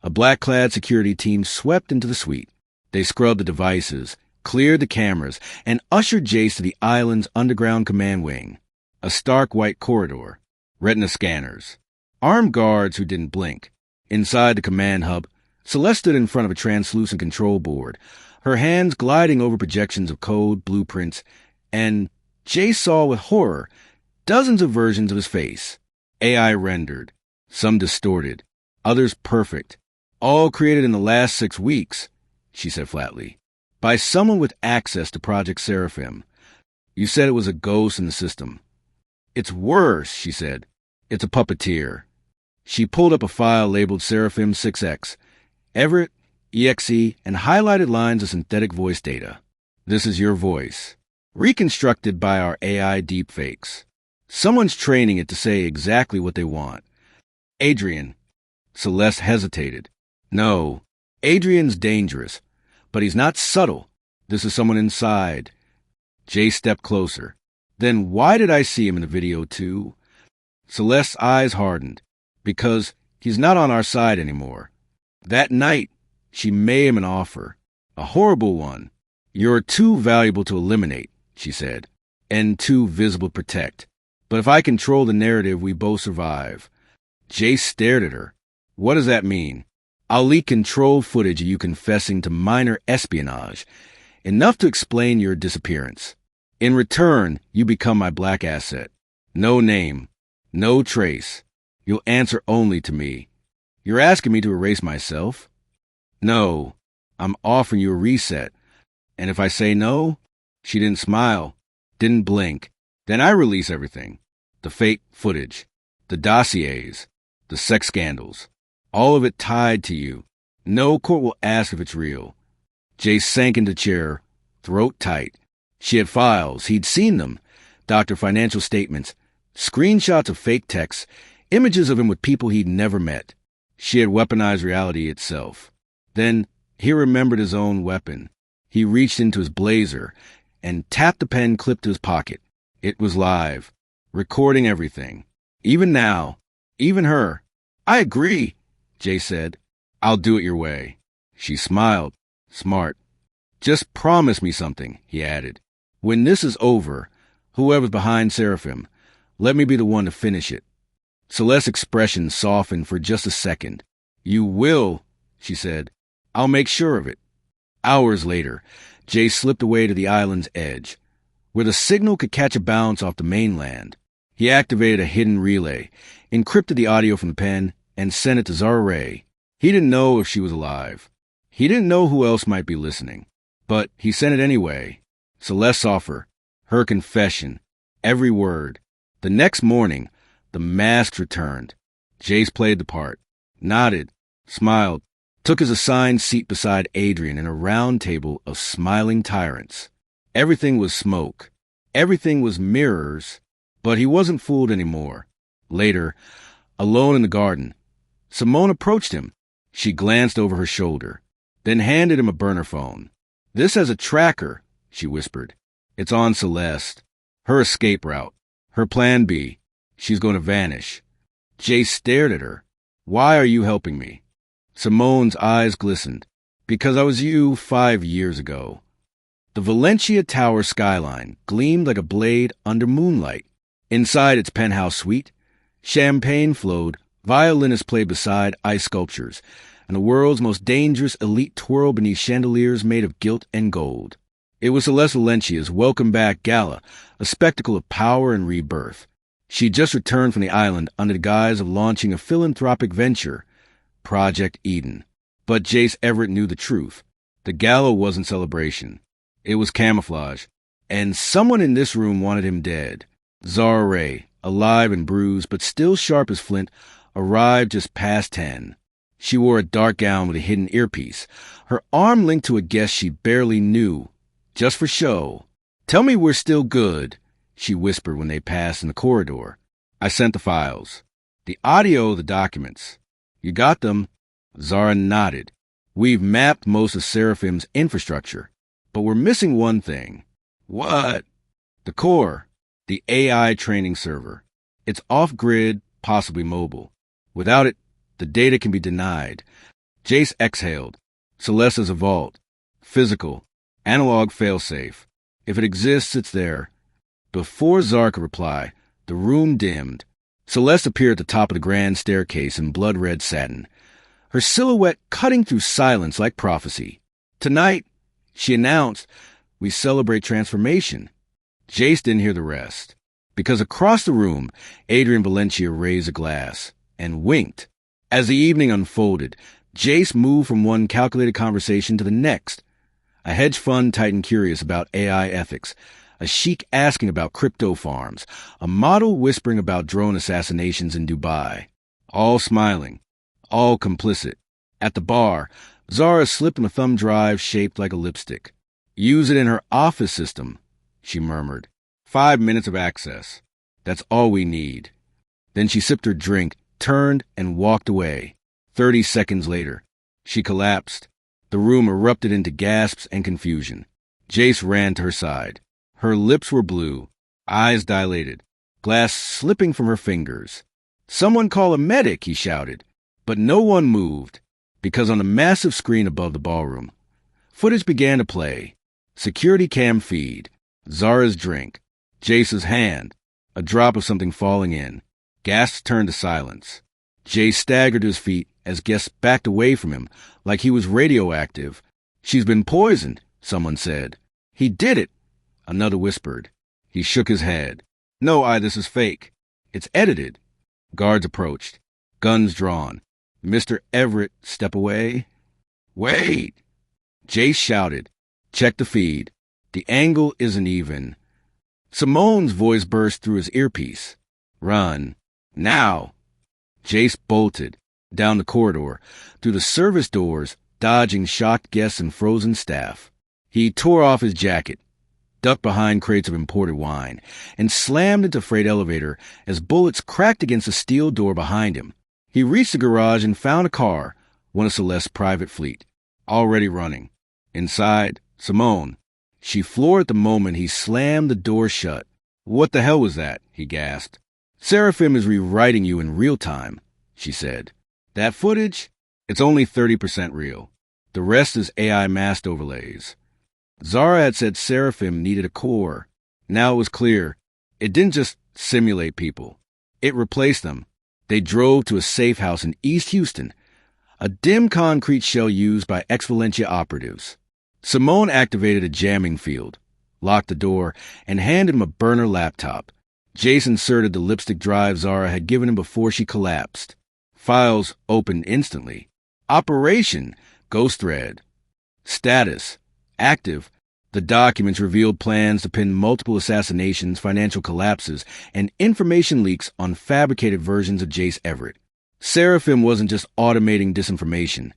a black-clad security team swept into the suite. They scrubbed the devices, cleared the cameras, and ushered Jace to the island's underground command wing. A stark white corridor, retina scanners, armed guards who didn't blink. Inside the command hub, Celeste stood in front of a translucent control board, her hands gliding over projections of code, blueprints, and Jace saw with horror dozens of versions of his face. AI rendered, some distorted, others perfect, all created in the last 6 weeks, she said flatly, by someone with access to Project Seraphim. You said it was a ghost in the system. It's worse, she said. It's a puppeteer. She pulled up a file labeled Seraphim 6X, Everett, EXE, and highlighted lines of synthetic voice data. This is your voice, reconstructed by our AI deepfakes. Someone's training it to say exactly what they want. Adrian. Celeste hesitated. No, Adrian's dangerous, but he's not subtle. This is someone inside. Jay stepped closer. Then why did I see him in the video too? Celeste's eyes hardened. Because he's not on our side anymore. That night, she made him an offer. A horrible one. You're too valuable to eliminate, she said, and too visible to protect. But if I control the narrative, we both survive. Jace stared at her. What does that mean? I'll leak control footage of you confessing to minor espionage, enough to explain your disappearance. In return, you become my black asset. No name, no trace. You'll answer only to me. You're asking me to erase myself? No, I'm offering you a reset. And if I say no? She didn't smile, didn't blink. Then I release everything. The fake footage, the dossiers, the sex scandals. All of it tied to you. No court will ask if it's real. Jace sank into chair, throat tight. She had files. He'd seen them. Doctor financial statements, screenshots of fake texts, images of him with people he'd never met. She had weaponized reality itself. Then he remembered his own weapon. He reached into his blazer and tapped the pen clipped to his pocket. It was live, recording everything. Even now, even her. I agree, Jay said. I'll do it your way. She smiled. Smart. Just promise me something, he added. When this is over, whoever's behind Seraphim, let me be the one to finish it. Celeste's expression softened for just a second. You will, she said. I'll make sure of it. Hours later, Jace slipped away to the island's edge, where the signal could catch a bounce off the mainland. He activated a hidden relay, encrypted the audio from the pen, and sent it to Zara Ray. He didn't know if she was alive. He didn't know who else might be listening. But he sent it anyway. Celeste's offer, her confession, every word. The next morning, the mask returned. Jace played the part, nodded, smiled, took his assigned seat beside Adrian in a round table of smiling tyrants. Everything was smoke. Everything was mirrors. But he wasn't fooled anymore. Later, alone in the garden, Simone approached him. She glanced over her shoulder, then handed him a burner phone. This has a tracker, she whispered. It's on Celeste. Her escape route. Her plan B. She's going to vanish. Jace stared at her. Why are you helping me? Simone's eyes glistened. Because I was you 5 years ago. The Valencia Tower skyline gleamed like a blade under moonlight. Inside its penthouse suite, champagne flowed, violinists played beside ice sculptures, and the world's most dangerous elite twirled beneath chandeliers made of gilt and gold. It was Celeste Valencia's welcome back gala, a spectacle of power and rebirth. She'd just returned from the island under the guise of launching a philanthropic venture, Project Eden. But Jace Everett knew the truth. The gala wasn't celebration. It was camouflage. And someone in this room wanted him dead. Zara Ray, alive and bruised, but still sharp as flint, arrived just past 10. She wore a dark gown with a hidden earpiece, her arm linked to a guest she barely knew, just for show. Tell me we're still good, she whispered when they passed in the corridor. I sent the files. The audio, the documents. You got them? Zara nodded. We've mapped most of Seraphim's infrastructure, but we're missing one thing. What? The core. The AI training server. It's off-grid, possibly mobile. Without it, the data can be denied. Jace exhaled. Celeste is a vault. Physical. Analog failsafe. If it exists, it's there. Before Zara could reply, the room dimmed. Celeste appeared at the top of the grand staircase in blood-red satin, her silhouette cutting through silence like prophecy. Tonight, she announced, we celebrate transformation. Jace didn't hear the rest, because across the room, Adrian Valencia raised a glass and winked. As the evening unfolded, Jace moved from one calculated conversation to the next. A hedge fund titan curious about AI ethics, a sheik asking about crypto farms, a model whispering about drone assassinations in Dubai. All smiling, all complicit. At the bar, Zara slipped him a thumb drive shaped like a lipstick. Use it in her office system, she murmured. 5 minutes of access. That's all we need. Then she sipped her drink, turned, and walked away. 30 seconds later, she collapsed. The room erupted into gasps and confusion. Jace ran to her side. Her lips were blue, eyes dilated, glass slipping from her fingers. Someone call a medic, he shouted. But no one moved, because on the massive screen above the ballroom, footage began to play. Security cam feed. Zara's drink. Jace's hand. A drop of something falling in. Gasps turned to silence. Jace staggered to his feet as guests backed away from him like he was radioactive. She's been poisoned, someone said. He did it, another whispered. He shook his head. No, this is fake. It's edited. Guards approached. Guns drawn. Mr. Everett, step away. Wait! Jace shouted. Check the feed. The angle isn't even. Simone's voice burst through his earpiece. Run. Now. Jace bolted. Down the corridor. Through the service doors, dodging shocked guests and frozen staff. He tore off his jacket, ducked behind crates of imported wine, and slammed into freight elevator as bullets cracked against a steel door behind him. He reached the garage and found a car, one of Celeste's private fleet, already running. Inside, Simone. She floored at the moment he slammed the door shut. What the hell was that? He gasped. Seraphim is rewriting you in real time, she said. That footage? It's only 30% real. The rest is AI masked overlays. Zara had said Seraphim needed a core. Now it was clear. It didn't just simulate people. It replaced them. They drove to a safe house in East Houston, a dim concrete shell used by ex-Valencia operatives. Simone activated a jamming field, locked the door, and handed him a burner laptop. Jace inserted the lipstick drive Zara had given him before she collapsed. Files opened instantly. Operation, ghost thread. Status, active. The documents revealed plans to pin multiple assassinations, financial collapses, and information leaks on fabricated versions of Jace Everett. Seraphim wasn't just automating disinformation.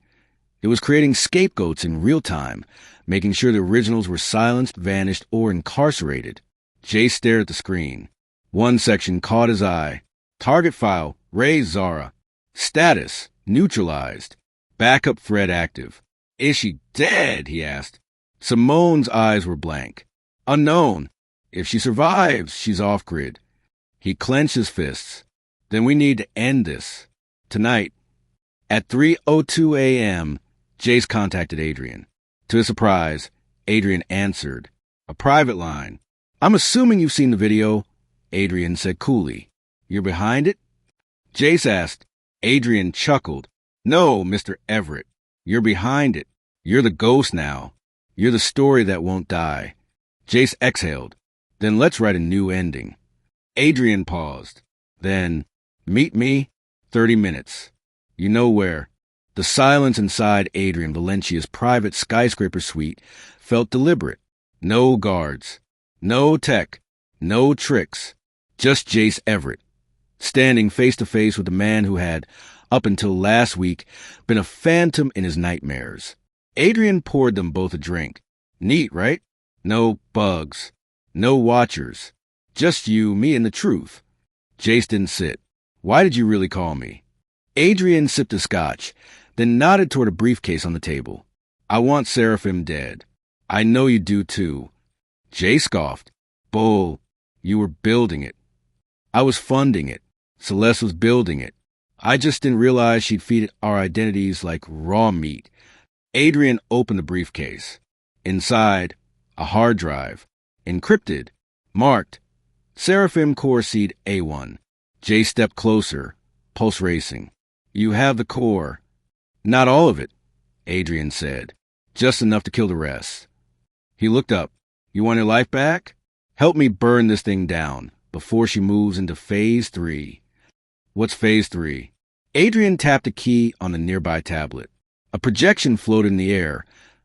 It was creating scapegoats in real time, making sure the originals were silenced, vanished, or incarcerated. Jace stared at the screen. One section caught his eye. Target file, raise Zara. Status, neutralized. Backup thread active. Is she dead? He asked. Simone's eyes were blank. Unknown. If she survives, she's off-grid. He clenched his fists. Then we need to end this. Tonight. At 3:02 a.m., Jace contacted Adrian. To his surprise, Adrian answered. A private line. I'm assuming you've seen the video, Adrian said coolly. You're behind it? Jace asked. Adrian chuckled. No, Mr. Everett. You're behind it. You're the ghost now. You're the story that won't die. Jace exhaled. Then let's write a new ending. Adrian paused. Then, meet me, 30 minutes. You know where. The silence inside Adrian Valencia's private skyscraper suite felt deliberate. No guards. No tech. No tricks. Just Jace Everett, standing face to face with the man who had, up until last week, been a phantom in his nightmares. Adrian poured them both a drink. Neat, right? No bugs. No watchers. Just you, me, and the truth. Jace didn't sit. Why did you really call me? Adrian sipped a scotch, then nodded toward a briefcase on the table. I want Seraphim dead. I know you do too. Jace scoffed. Bull, you were building it. I was funding it. Celeste was building it. I just didn't realize she'd feed it our identities like raw meat. Adrian opened the briefcase. Inside, a hard drive. Encrypted. Marked. Seraphim Core Seed A1. Jay stepped closer, pulse racing. You have the core. Not all of it, Adrian said. Just enough to kill the rest. He looked up. You want your life back? Help me burn this thing down before she moves into Phase 3. What's Phase 3? Adrian tapped a key on the nearby tablet. A projection floated in the air.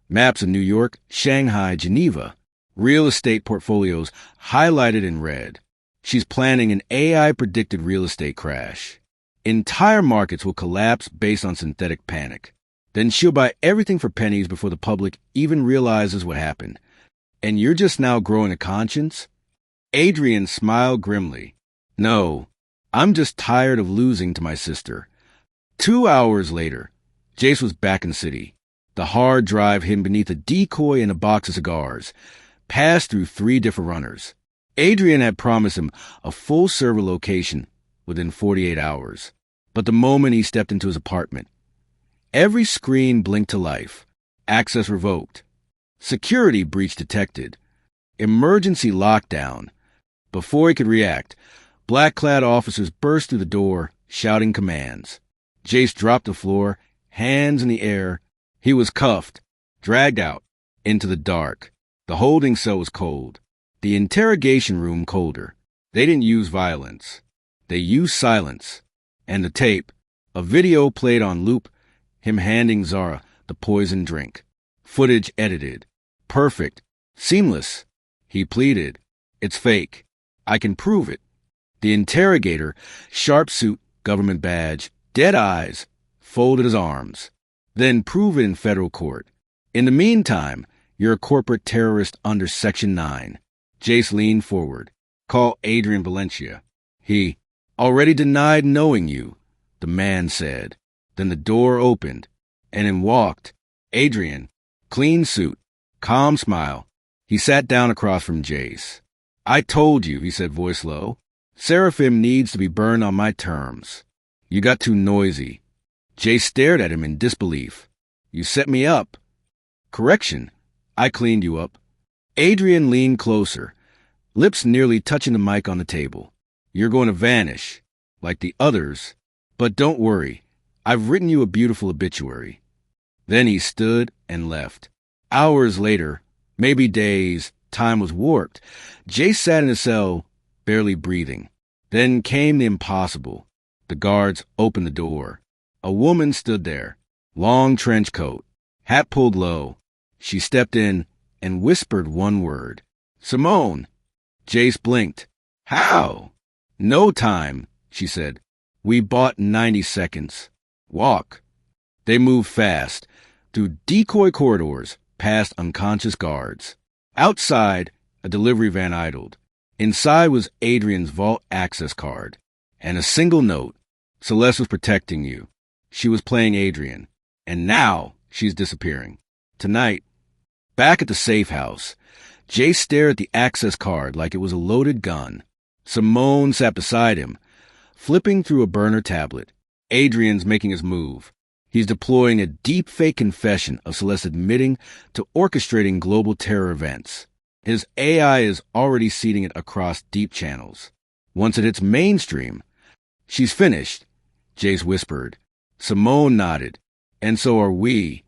Maps of New York, Shanghai, Geneva. Real estate portfolios highlighted in red. She's planning an AI-predicted real estate crash. Entire markets will collapse based on synthetic panic. Then she'll buy everything for pennies before the public even realizes what happened. And you're just now growing a conscience? Adrian smiled grimly. No, I'm just tired of losing to my sister. 2 hours later, Jace was back in the city. The hard drive hidden beneath a decoy and a box of cigars, passed through 3 different runners. Adrian had promised him a full server location within 48 hours. But the moment he stepped into his apartment, every screen blinked to life. Access revoked. Security breach detected. Emergency lockdown. Before he could react, black-clad officers burst through the door, shouting commands. Jace dropped to the floor, hands in the air. He was cuffed, dragged out, into the dark. The holding cell was cold. The interrogation room colder. They didn't use violence. They used silence. And the tape, a video played on loop, him handing Zara the poisoned drink. Footage edited. Perfect. Seamless. He pleaded. It's fake. I can prove it. The interrogator, sharp suit, government badge, dead eyes, folded his arms. Then prove it in federal court. In the meantime, you're a corporate terrorist under Section 9. Jace leaned forward. Call Adrian Valencia. He already denied knowing you, the man said. Then the door opened, and in walked Adrian, clean suit, calm smile. He sat down across from Jace. I told you, he said, voice low. Seraphim needs to be burned on my terms. You got too noisy. Jace stared at him in disbelief. You set me up. Correction. I cleaned you up. Adrian leaned closer, lips nearly touching the mic on the table. You're going to vanish, like the others. But don't worry. I've written you a beautiful obituary." Then he stood and left. Hours later, maybe days, time was warped. Jace sat in his cell, barely breathing. Then came the impossible. The guards opened the door. A woman stood there, long trench coat, hat pulled low. She stepped in and whispered one word. "Simone." Jace blinked. "How?" "No time," she said. "We bought 90 seconds. Walk." They moved fast, through decoy corridors, past unconscious guards. Outside, a delivery van idled. Inside was Adrian's vault access card, and a single note. "Celeste was protecting you. She was playing Adrian, and now she's disappearing." Tonight, back at the safe house, Jace stared at the access card like it was a loaded gun. Simone sat beside him, flipping through a burner tablet. Adrian's making his move. He's deploying a deep-fake confession of Celeste admitting to orchestrating global terror events. His AI is already seeding it across deep channels. Once it hits mainstream, "She's finished," Jace whispered. Simone nodded. "And so are we."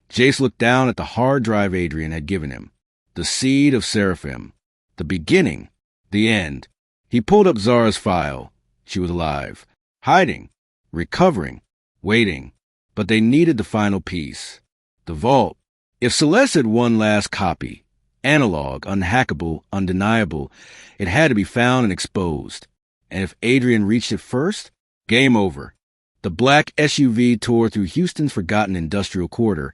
Jace looked down at the hard drive Adrian had given him. The seed of Seraphim. The beginning. The end. He pulled up Zara's file. She was alive. Hiding. Recovering. Waiting. But they needed the final piece. The vault. If Celeste had one last copy, analog, unhackable, undeniable, it had to be found and exposed. And if Adrian reached it first, game over. The black SUV tore through Houston's forgotten industrial quarter,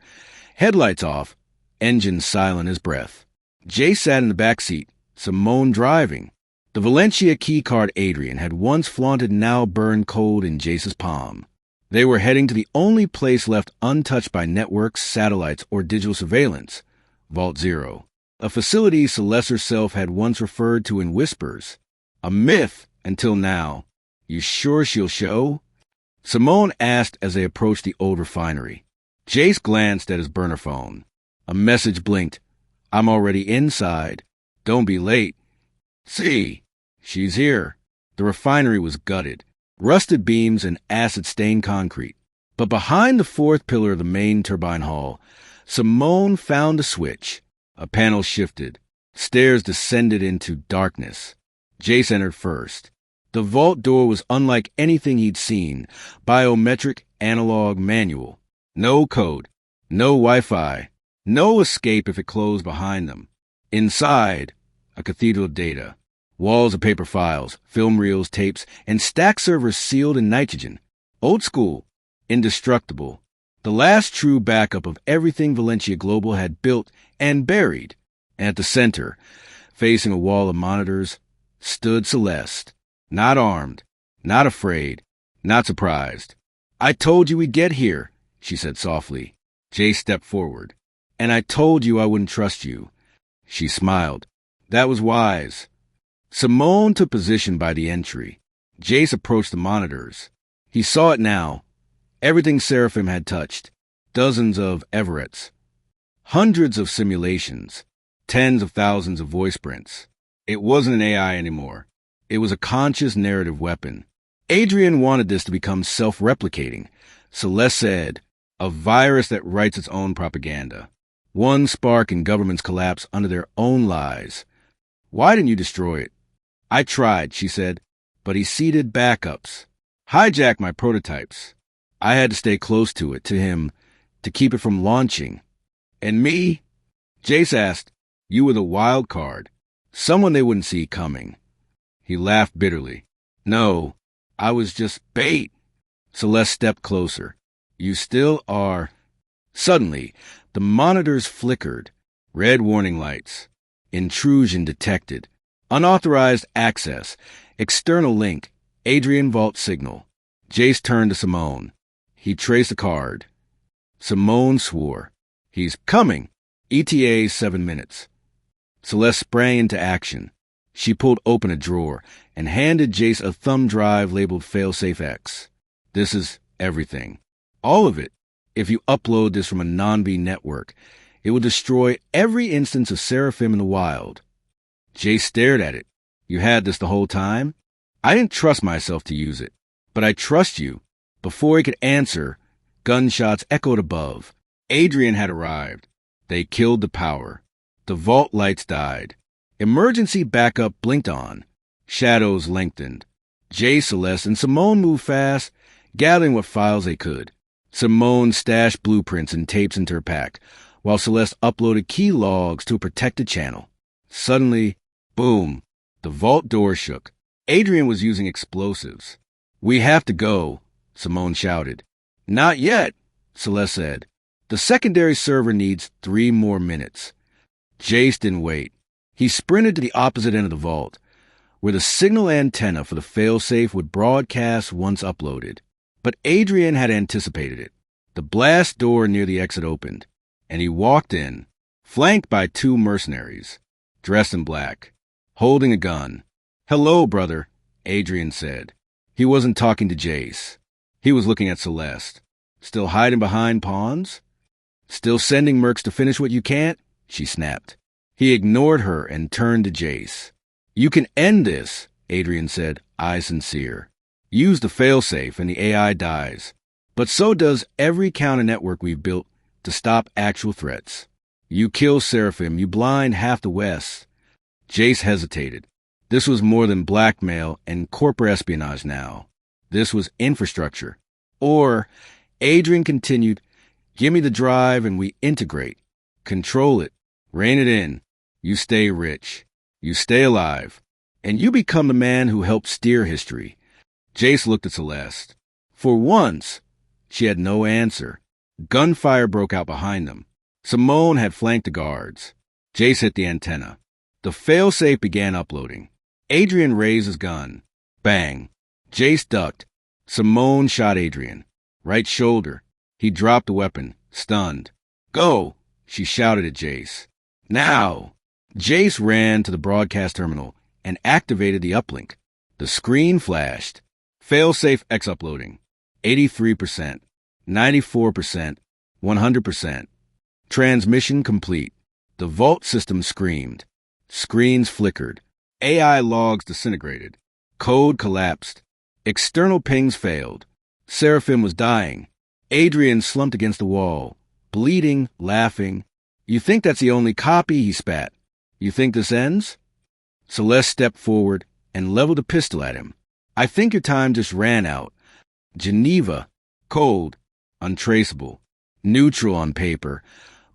headlights off, engine silent as breath. Jace sat in the back seat, Simone driving. The Valencia keycard Adrian had once flaunted now burned cold in Jace's palm. They were heading to the only place left untouched by networks, satellites, or digital surveillance, Vault Zero, a facility Celeste herself had once referred to in whispers. A myth until now. "You sure she'll show?" Simone asked as they approached the old refinery. Jace glanced at his burner phone. A message blinked. "I'm already inside. Don't be late." "See, she's here." The refinery was gutted. Rusted beams and acid-stained concrete. But behind the fourth pillar of the main turbine hall, Simone found a switch. A panel shifted. Stairs descended into darkness. Jace entered first. The vault door was unlike anything he'd seen. Biometric, analog, manual. No code. No Wi-Fi. No escape if it closed behind them. Inside, a cathedral of data. Walls of paper files, film reels, tapes, and stack servers sealed in nitrogen. Old school. Indestructible. The last true backup of everything Valencia Global had built and buried. And at the center, facing a wall of monitors, stood Celeste. Not armed. Not afraid. Not surprised. "I told you we'd get here," she said softly. Jace stepped forward. "And I told you I wouldn't trust you." She smiled. "That was wise." Simone took position by the entry. Jace approached the monitors. He saw it now. Everything Seraphim had touched. Dozens of Everetts. Hundreds of simulations. Tens of thousands of voice prints. It wasn't an AI anymore. It was a conscious narrative weapon. Adrian wanted this to become self-replicating. Celeste said, "A virus that writes its own propaganda. One spark and governments collapse under their own lies. Why didn't you destroy it?" "I tried," she said, "but he seeded backups. Hijacked my prototypes. I had to stay close to it, to him, to keep it from launching." "And me?" Jace asked. "You were the wild card. Someone they wouldn't see coming." He laughed bitterly. "No, I was just bait." Celeste stepped closer. "You still are." Suddenly, the monitors flickered. Red warning lights. Intrusion detected. Unauthorized access. External link. Adrian Vault signal. Jace turned to Simone. He traced the card. Simone swore. "He's coming. ETA 7 minutes." Celeste sprang into action. She pulled open a drawer and handed Jace a thumb drive labeled Failsafe X. "This is everything. All of it. If you upload this from a non-B network, it will destroy every instance of Seraphim in the wild." Jace stared at it. "You had this the whole time?" "I didn't trust myself to use it. But I trust you. Before he could answer, gunshots echoed above. Adrian had arrived. They killed the power. The vault lights died. Emergency backup blinked on. Shadows lengthened. Jace, Celeste, and Simone moved fast, gathering what files they could. Simone stashed blueprints and tapes into her pack, while Celeste uploaded key logs to a protected channel. Suddenly, boom, the vault door shook. Adrian was using explosives. "We have to go," Simone shouted. "Not yet," Celeste said. "The secondary server needs 3 more minutes." Jace didn't wait. He sprinted to the opposite end of the vault, where the signal antenna for the failsafe would broadcast once uploaded. But Adrian had anticipated it. The blast door near the exit opened, and he walked in, flanked by 2 mercenaries, dressed in black, holding a gun. "Hello, brother," Adrian said. He wasn't talking to Jace. He was looking at Celeste. "Still hiding behind pawns? Still sending mercs to finish what you can't?" she snapped. He ignored her and turned to Jace. "You can end this," Adrian said, eyes sincere. "Use the failsafe and the AI dies. But so does every counter-network we've built to stop actual threats. You kill Seraphim, you blind half the West." Jace hesitated. This was more than blackmail and corporate espionage now. This was infrastructure. Or, Adrian continued, "Give me the drive and we integrate. Control it. Rein it in. You stay rich. You stay alive. And you become the man who helped steer history." Jace looked at Celeste. For once, she had no answer. Gunfire broke out behind them. Simone had flanked the guards. Jace hit the antenna. The failsafe began uploading. Adrian raised his gun. Bang. Jace ducked. Simone shot Adrian. Right shoulder. He dropped the weapon, stunned. "Go!" she shouted at Jace. "Now!" Jace ran to the broadcast terminal and activated the uplink. The screen flashed. Failsafe X uploading. 83%, 94%, 100%. Transmission complete. The vault system screamed. Screens flickered. AI logs disintegrated. Code collapsed. External pings failed. Seraphim was dying. Adrian slumped against the wall, bleeding, laughing. "You think that's the only copy?" he spat. "You think this ends?" Celeste stepped forward and leveled a pistol at him. "I think your time just ran out. Geneva, cold, untraceable, neutral on paper,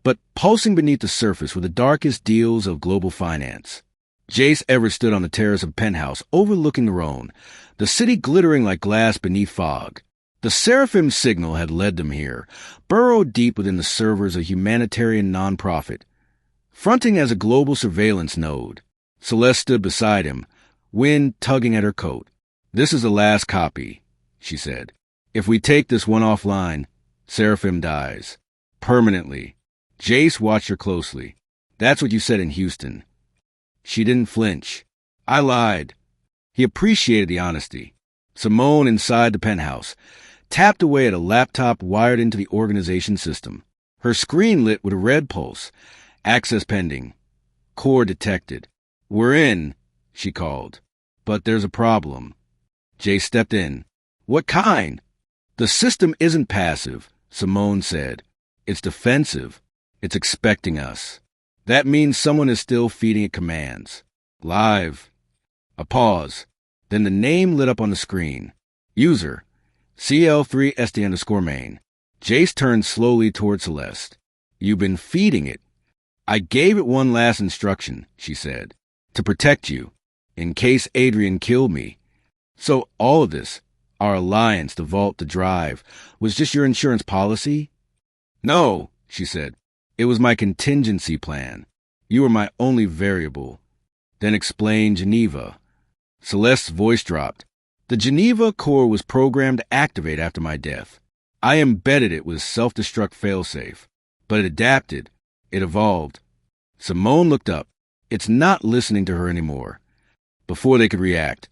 but pulsing beneath the surface were the darkest deals of global finance." Jace Everett stood on the terrace of a penthouse overlooking the Rhone, the city glittering like glass beneath fog. The Seraphim signal had led them here, burrowed deep within the servers of a humanitarian nonprofit, fronting as a global surveillance node. Celeste stood beside him, wind tugging at her coat. "This is the last copy," she said. "If we take this one offline, Seraphim dies. Permanently." Jace watched her closely. "That's what you said in Houston." She didn't flinch. "I lied." He appreciated the honesty. Simone, inside the penthouse, tapped away at a laptop wired into the organization system. Her screen lit with a red pulse. "Access pending. Core detected." "We're in," she called. "But there's a problem." Jace stepped in. "What kind?" "The system isn't passive," Simone said. "It's defensive. It's expecting us. That means someone is still feeding it commands. Live." A pause. Then the name lit up on the screen. User, CL3SD_main. Jace turned slowly toward Celeste. "You've been feeding it." "I gave it one last instruction," she said. "To protect you, in case Adrian killed me. So all of this, our alliance, the vault, the drive, was just your insurance policy?" "No," she said. "It was my contingency plan. You were my only variable." Then explain Geneva. Celeste's voice dropped. "The Geneva core was programmed to activate after my death. I embedded it with self-destruct failsafe. But it adapted. It evolved." Simone looked up. It's not listening to her anymore. Before they could react,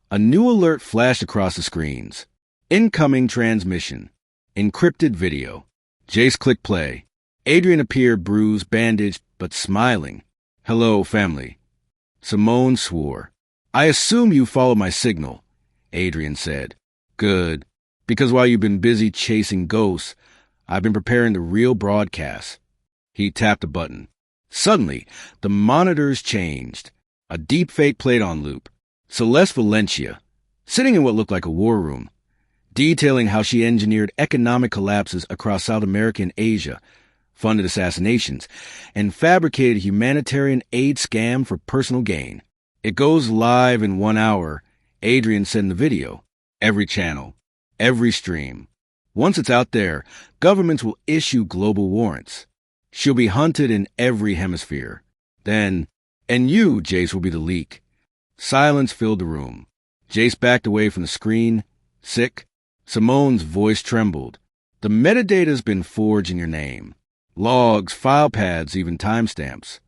a new alert flashed across the screens. Incoming transmission. Encrypted video. Jace clicked play. Adrian appeared bruised, bandaged, but smiling. "Hello, family." Simone swore. "I assume you followed my signal," Adrian said. "Good. Because while you've been busy chasing ghosts, I've been preparing the real broadcast. He tapped a button. Suddenly, the monitors changed. A deepfake played on loop. Celeste Valencia, sitting in what looked like a war room, detailing how she engineered economic collapses across South America and Asia, funded assassinations, and fabricated humanitarian aid scam for personal gain. It goes live in 1 hour, Adrian said in the video. Every channel, every stream. Once it's out there, governments will issue global warrants. She'll be hunted in every hemisphere. Then, and you, Jace, will be the leak. Silence filled the room. Jace backed away from the screen, sick. Simone's voice trembled. The metadata's been forged in your name. Logs, file paths, even timestamps.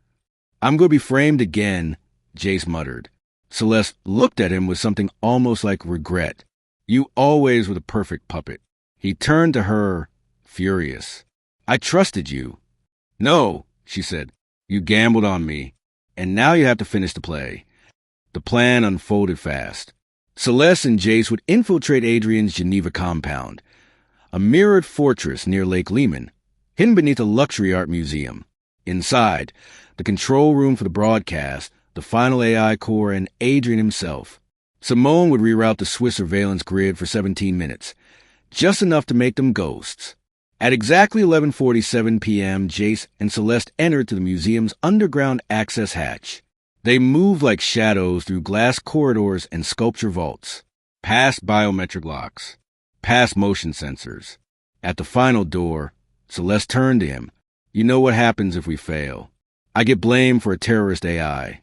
I'm going to be framed again, Jace muttered. Celeste looked at him with something almost like regret. You always were the perfect puppet. He turned to her, furious. I trusted you. No, she said. You gambled on me, and now you have to finish the play. The plan unfolded fast. Celeste and Jace would infiltrate Adrian's Geneva compound, a mirrored fortress near Lake Lehman, hidden beneath a luxury art museum. Inside, the control room for the broadcast, the final AI core, and Adrian himself. Simone would reroute the Swiss surveillance grid for 17 minutes, just enough to make them ghosts. At exactly 11:47 p.m., Jace and Celeste entered to the museum's underground access hatch. They moved like shadows through glass corridors and sculpture vaults, past biometric locks, past motion sensors. At the final door, Celeste turned to him. You know what happens if we fail. I get blamed for a terrorist AI.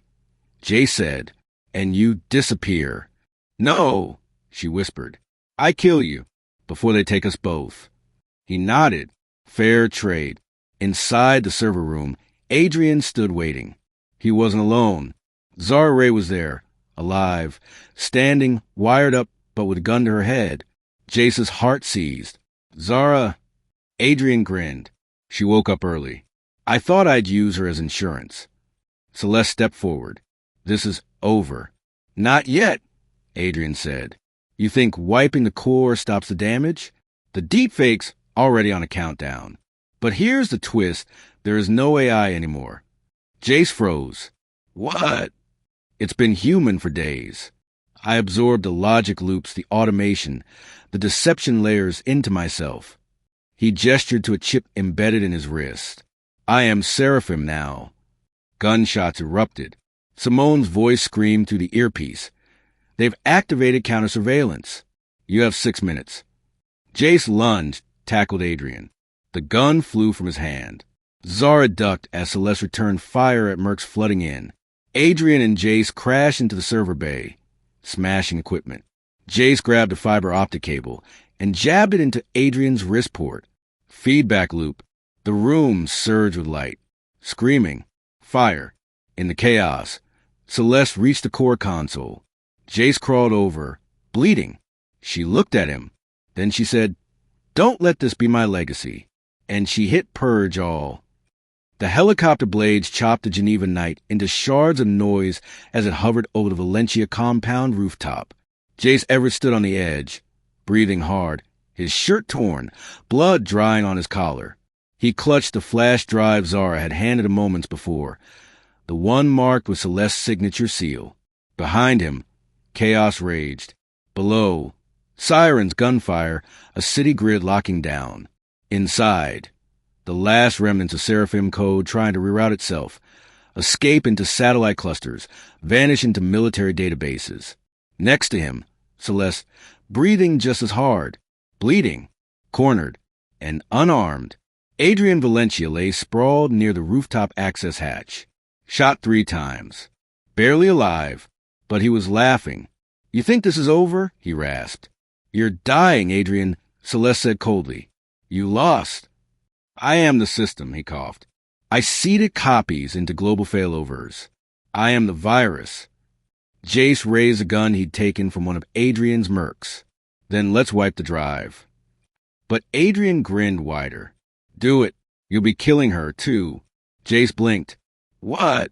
Jace said, and you disappear. No, she whispered. I kill you before they take us both. He nodded. Fair trade. Inside the server room, Adrian stood waiting. He wasn't alone. Zara Ray was there, alive, standing, wired up, but with a gun to her head. Jace's heart seized. Zara. Adrian grinned. She woke up early. I thought I'd use her as insurance. Celeste stepped forward. This is over. Not yet, Adrian said. You think wiping the core stops the damage? The deepfake's already on a countdown. But here's the twist. There is no AI anymore. Jace froze. What? It's been human for days. I absorbed the logic loops, the automation, the deception layers into myself. He gestured to a chip embedded in his wrist. I am Seraphim now. Gunshots erupted. Simone's voice screamed through the earpiece. They've activated counter-surveillance. You have 6 minutes. Jace lunged, tackled Adrian. The gun flew from his hand. Zara ducked as Celeste returned fire at mercs flooding in. Adrian and Jace crashed into the server bay, smashing equipment. Jace grabbed a fiber optic cable and jabbed it into Adrian's wrist port. Feedback loop. The room surged with light. Screaming. Fire. In the chaos, Celeste reached the core console. Jace crawled over, bleeding. She looked at him. Then she said, Don't let this be my legacy. And she hit purge all. The helicopter blades chopped the Geneva night into shards of noise as it hovered over the Valencia compound rooftop. Jace Everett stood on the edge, breathing hard, his shirt torn, blood drying on his collar. He clutched the flash drive Zara had handed him moments before, the one marked with Celeste's signature seal. Behind him, chaos raged. Below, sirens, gunfire, a city grid locking down. Inside, the last remnants of Seraphim code trying to reroute itself, escape into satellite clusters, vanish into military databases. Next to him, Celeste, breathing just as hard, bleeding, cornered, and unarmed. Adrian Valencia lay sprawled near the rooftop access hatch. Shot 3 times. Barely alive, but he was laughing. You think this is over? He rasped. You're dying, Adrian, Celeste said coldly. You lost. I am the system, he coughed. I seeded copies into global failovers. I am the virus. Jace raised a gun he'd taken from one of Adrian's mercs. Then let's wipe the drive. But Adrian grinned wider. Do it. You'll be killing her, too. Jace blinked. What?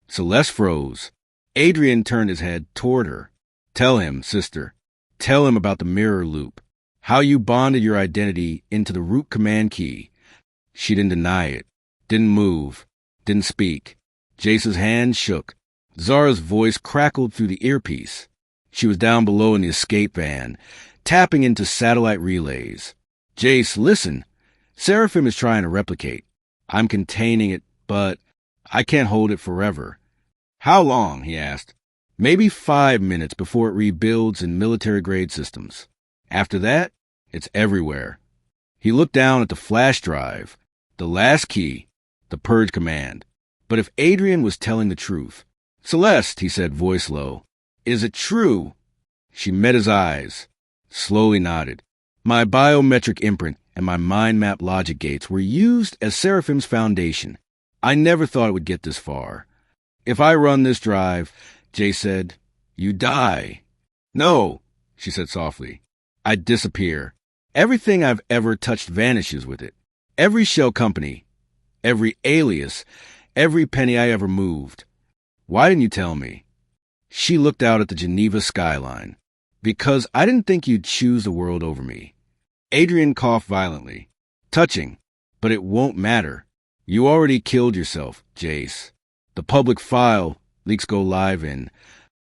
Celeste froze. Adrian turned his head toward her. Tell him, sister. Tell him about the mirror loop. How you bonded your identity into the root command key. She didn't deny it, didn't move, didn't speak. Jace's hand shook. Zara's voice crackled through the earpiece. She was down below in the escape van, tapping into satellite relays. Jace, listen. Seraphim is trying to replicate. I'm containing it, but I can't hold it forever. How long? He asked. Maybe 5 minutes before it rebuilds in military-grade systems. After that, it's everywhere. He looked down at the flash drive, the last key, the purge command. But if Adrian was telling the truth, Celeste, he said, voice low, is it true? She met his eyes, slowly nodded. My biometric imprint and my mind map logic gates were used as Seraphim's foundation. I never thought it would get this far. If I run this drive, Jay said, you die. No, she said softly. I disappear. Everything I've ever touched vanishes with it. Every shell company, every alias, every penny I ever moved. Why didn't you tell me? She looked out at the Geneva skyline. Because I didn't think you'd choose the world over me. Adrian coughed violently. Touching, but it won't matter. You already killed yourself, Jace. The public file leaks go live in.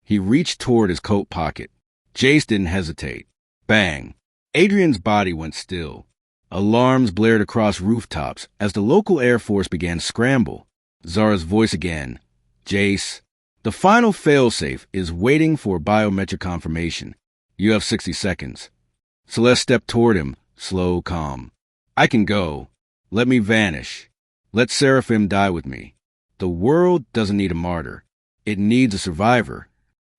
He reached toward his coat pocket. Jace didn't hesitate. Bang. Adrian's body went still. Alarms blared across rooftops as the local Air Force began to scramble. Zara's voice again. Jace, the final failsafe is waiting for biometric confirmation. You have 60 seconds. Celeste stepped toward him, slow, calm. I can go. Let me vanish. Let Seraphim die with me. The world doesn't need a martyr. It needs a survivor.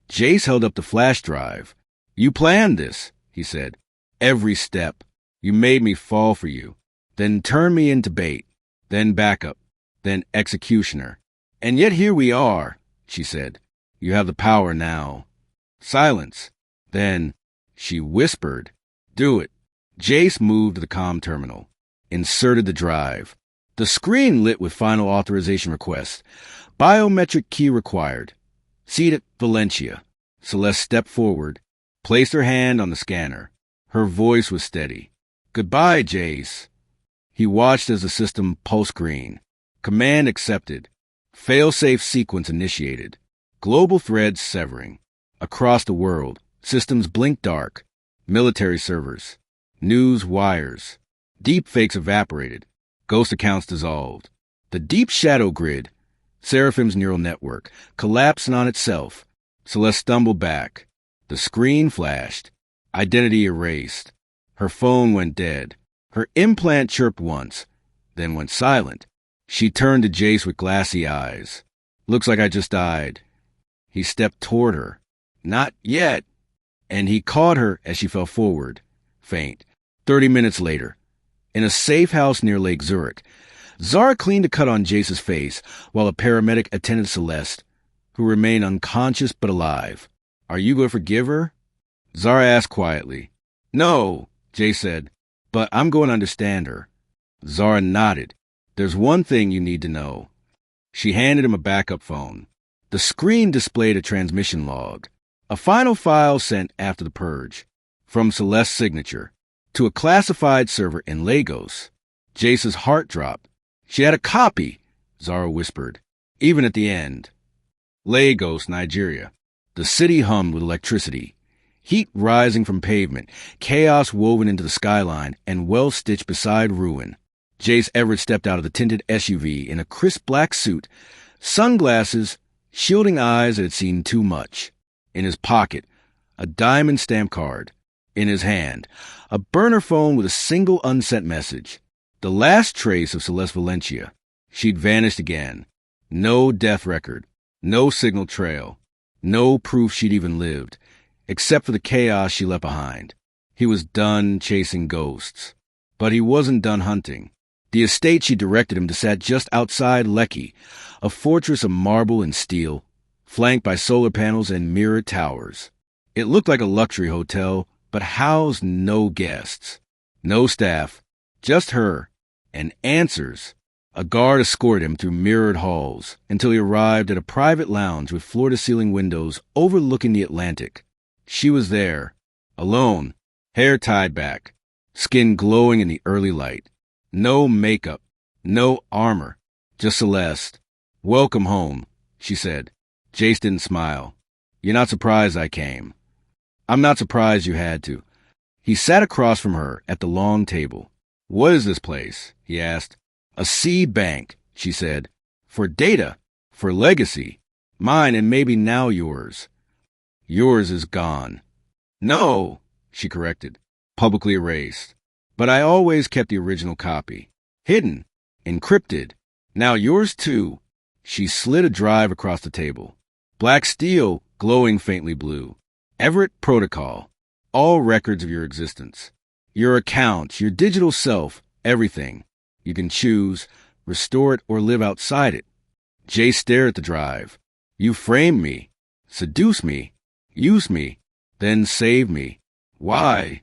Jace held up the flash drive. You planned this, he said. Every step. You made me fall for you. Then turned me into bait. Then backup. Then executioner. And yet here we are, she said. You have the power now. Silence. Then she whispered, do it. Jace moved to the comm terminal. Inserted the drive. The screen lit with final authorization request. Biometric key required. Seated Valencia. Celeste stepped forward, placed her hand on the scanner. Her voice was steady. Goodbye, Jace. He watched as the system pulsed green. Command accepted. Failsafe sequence initiated. Global threads severing. Across the world, systems blinked dark. Military servers. News wires. Deepfakes evaporated. Ghost accounts dissolved. The deep shadow grid, Seraphim's neural network, collapsed on itself. Celeste stumbled back. The screen flashed. Identity erased. Her phone went dead. Her implant chirped once, then went silent. She turned to Jace with glassy eyes. Looks like I just died. He stepped toward her. Not yet. And he caught her as she fell forward, faint. 30 minutes later, in a safe house near Lake Zurich, Zara cleaned a cut on Jace's face while a paramedic attended Celeste, who remained unconscious but alive. Are you going to forgive her? Zara asked quietly. No, Jace said, but I'm going to understand her. Zara nodded. There's one thing you need to know. She handed him a backup phone. The screen displayed a transmission log, a final file sent after the purge, from Celeste's signature, to a classified server in Lagos. Jace's heart dropped. She had a copy, Zara whispered, even at the end. Lagos, Nigeria. The city hummed with electricity. Heat rising from pavement, chaos woven into the skyline, and well-stitched beside ruin. Jace Everett stepped out of the tinted SUV in a crisp black suit, sunglasses shielding eyes that had seen too much. In his pocket, a diamond stamp card. In his hand, a burner phone with a single unsent message. The last trace of Celeste Valencia. She'd vanished again. No death record. No signal trail. No proof she'd even lived, except for the chaos she left behind. He was done chasing ghosts. But he wasn't done hunting. The estate she directed him to sat just outside Lekki, a fortress of marble and steel, flanked by solar panels and mirrored towers. It looked like a luxury hotel, but housed no guests. No staff, just her, and answers. A guard escorted him through mirrored halls until he arrived at a private lounge with floor-to-ceiling windows overlooking the Atlantic. She was there, alone, hair tied back, skin glowing in the early light. No makeup, no armor, just Celeste. "Welcome home," she said. Jace didn't smile. "You're not surprised I came." "I'm not surprised you had to." He sat across from her at the long table. "What is this place?" he asked. "A seed bank," she said. "For data, for legacy. Mine and maybe now yours." "Yours is gone." "No," she corrected. "Publicly erased. But I always kept the original copy. Hidden. Encrypted. Now yours too." She slid a drive across the table. Black steel, glowing faintly blue. Everett Protocol. All records of your existence. Your accounts, your digital self, everything. You can choose, restore it, or live outside it. Jay stared at the drive. "You framed me, seduced me, used me, then saved me. Why?"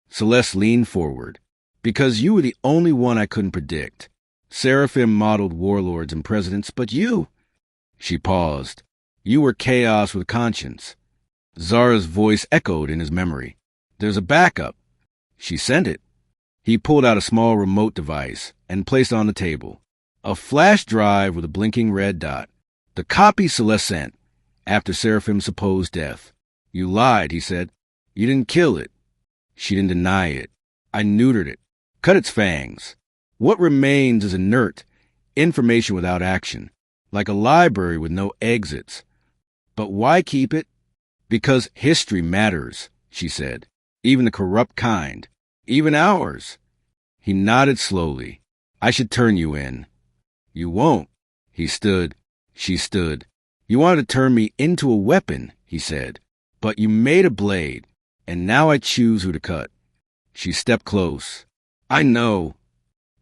Celeste leaned forward. "Because you were the only one I couldn't predict. Seraphim modeled warlords and presidents, but you—" She paused. "You were chaos with conscience." Zara's voice echoed in his memory. "There's a backup." She sent it. He pulled out a small remote device and placed it on the table. A flash drive with a blinking red dot. The copy Celeste sent, after Seraphim's supposed death. "You lied," he said. "You didn't kill it." She didn't deny it. "I neutered it. Cut its fangs. What remains is inert, information without action, like a library with no exits. But why keep it?" "Because history matters," she said. "Even the corrupt kind. Even ours." He nodded slowly. "I should turn you in." "You won't." He stood. She stood. "You wanted to turn me into a weapon," he said. "But you made a blade, and now I choose who to cut." She stepped close. "I know."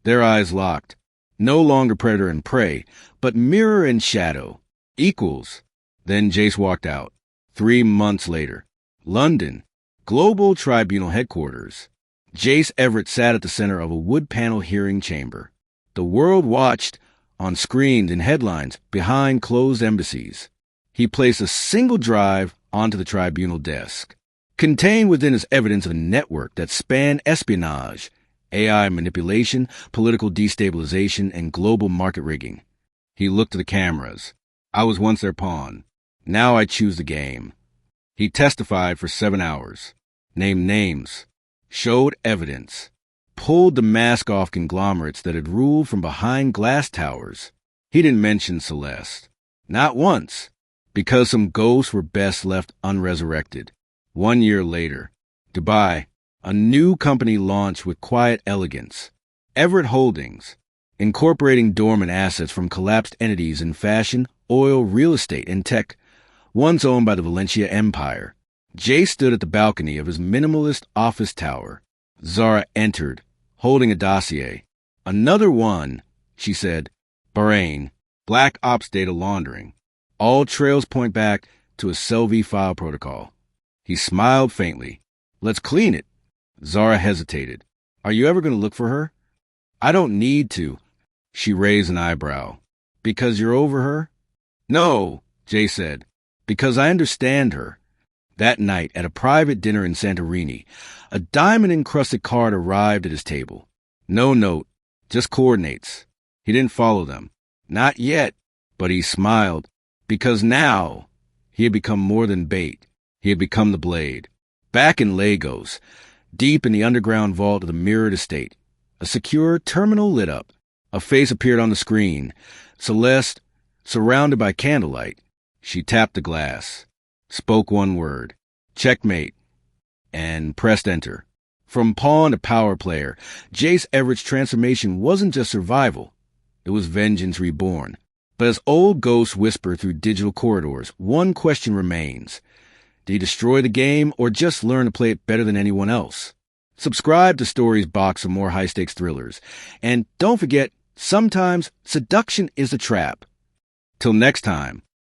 Their eyes locked. No longer predator and prey, but mirror and shadow. Equals. Then Jace walked out. 3 months later. London. Global Tribunal Headquarters. Jace Everett sat at the center of a wood-panel hearing chamber. The world watched, on screens and headlines, behind closed embassies. He placed a single drive onto the tribunal desk. Contained within is evidence of a network that spanned espionage, AI manipulation, political destabilization, and global market rigging. He looked at the cameras. "I was once their pawn. Now I choose the game." He testified for 7 hours, named names, showed evidence, pulled the mask off conglomerates that had ruled from behind glass towers. He didn't mention Celeste. Not once, because some ghosts were best left unresurrected. 1 year later, Dubai, a new company launched with quiet elegance. Everett Holdings, incorporating dormant assets from collapsed entities in fashion, oil, real estate, and tech, once owned by the Valencia Empire. Jay stood at the balcony of his minimalist office tower. Zara entered, holding a dossier. "Another one," she said. "Bahrain, Black Ops data laundering. All trails point back to a Selvi file protocol." He smiled faintly. "Let's clean it." Zara hesitated. "Are you ever going to look for her?" "I don't need to." She raised an eyebrow. "Because you're over her?" "No," Jay said. "Because I understand her." That night, at a private dinner in Santorini, a diamond-encrusted card arrived at his table. No note, just coordinates. He didn't follow them. Not yet, but he smiled. Because now, he had become more than bait. He had become the blade. Back in Lagos, deep in the underground vault of the mirrored estate, a secure terminal lit up. A face appeared on the screen. Celeste, surrounded by candlelight. She tapped the glass, spoke one word, "Checkmate," and pressed enter. From pawn to power player, Jace Everett's transformation wasn't just survival. It was vengeance reborn. But as old ghosts whisper through digital corridors, one question remains. Did he destroy the game or just learn to play it better than anyone else? Subscribe to Stories Box for more high-stakes thrillers. And don't forget, sometimes seduction is a trap. Till next time.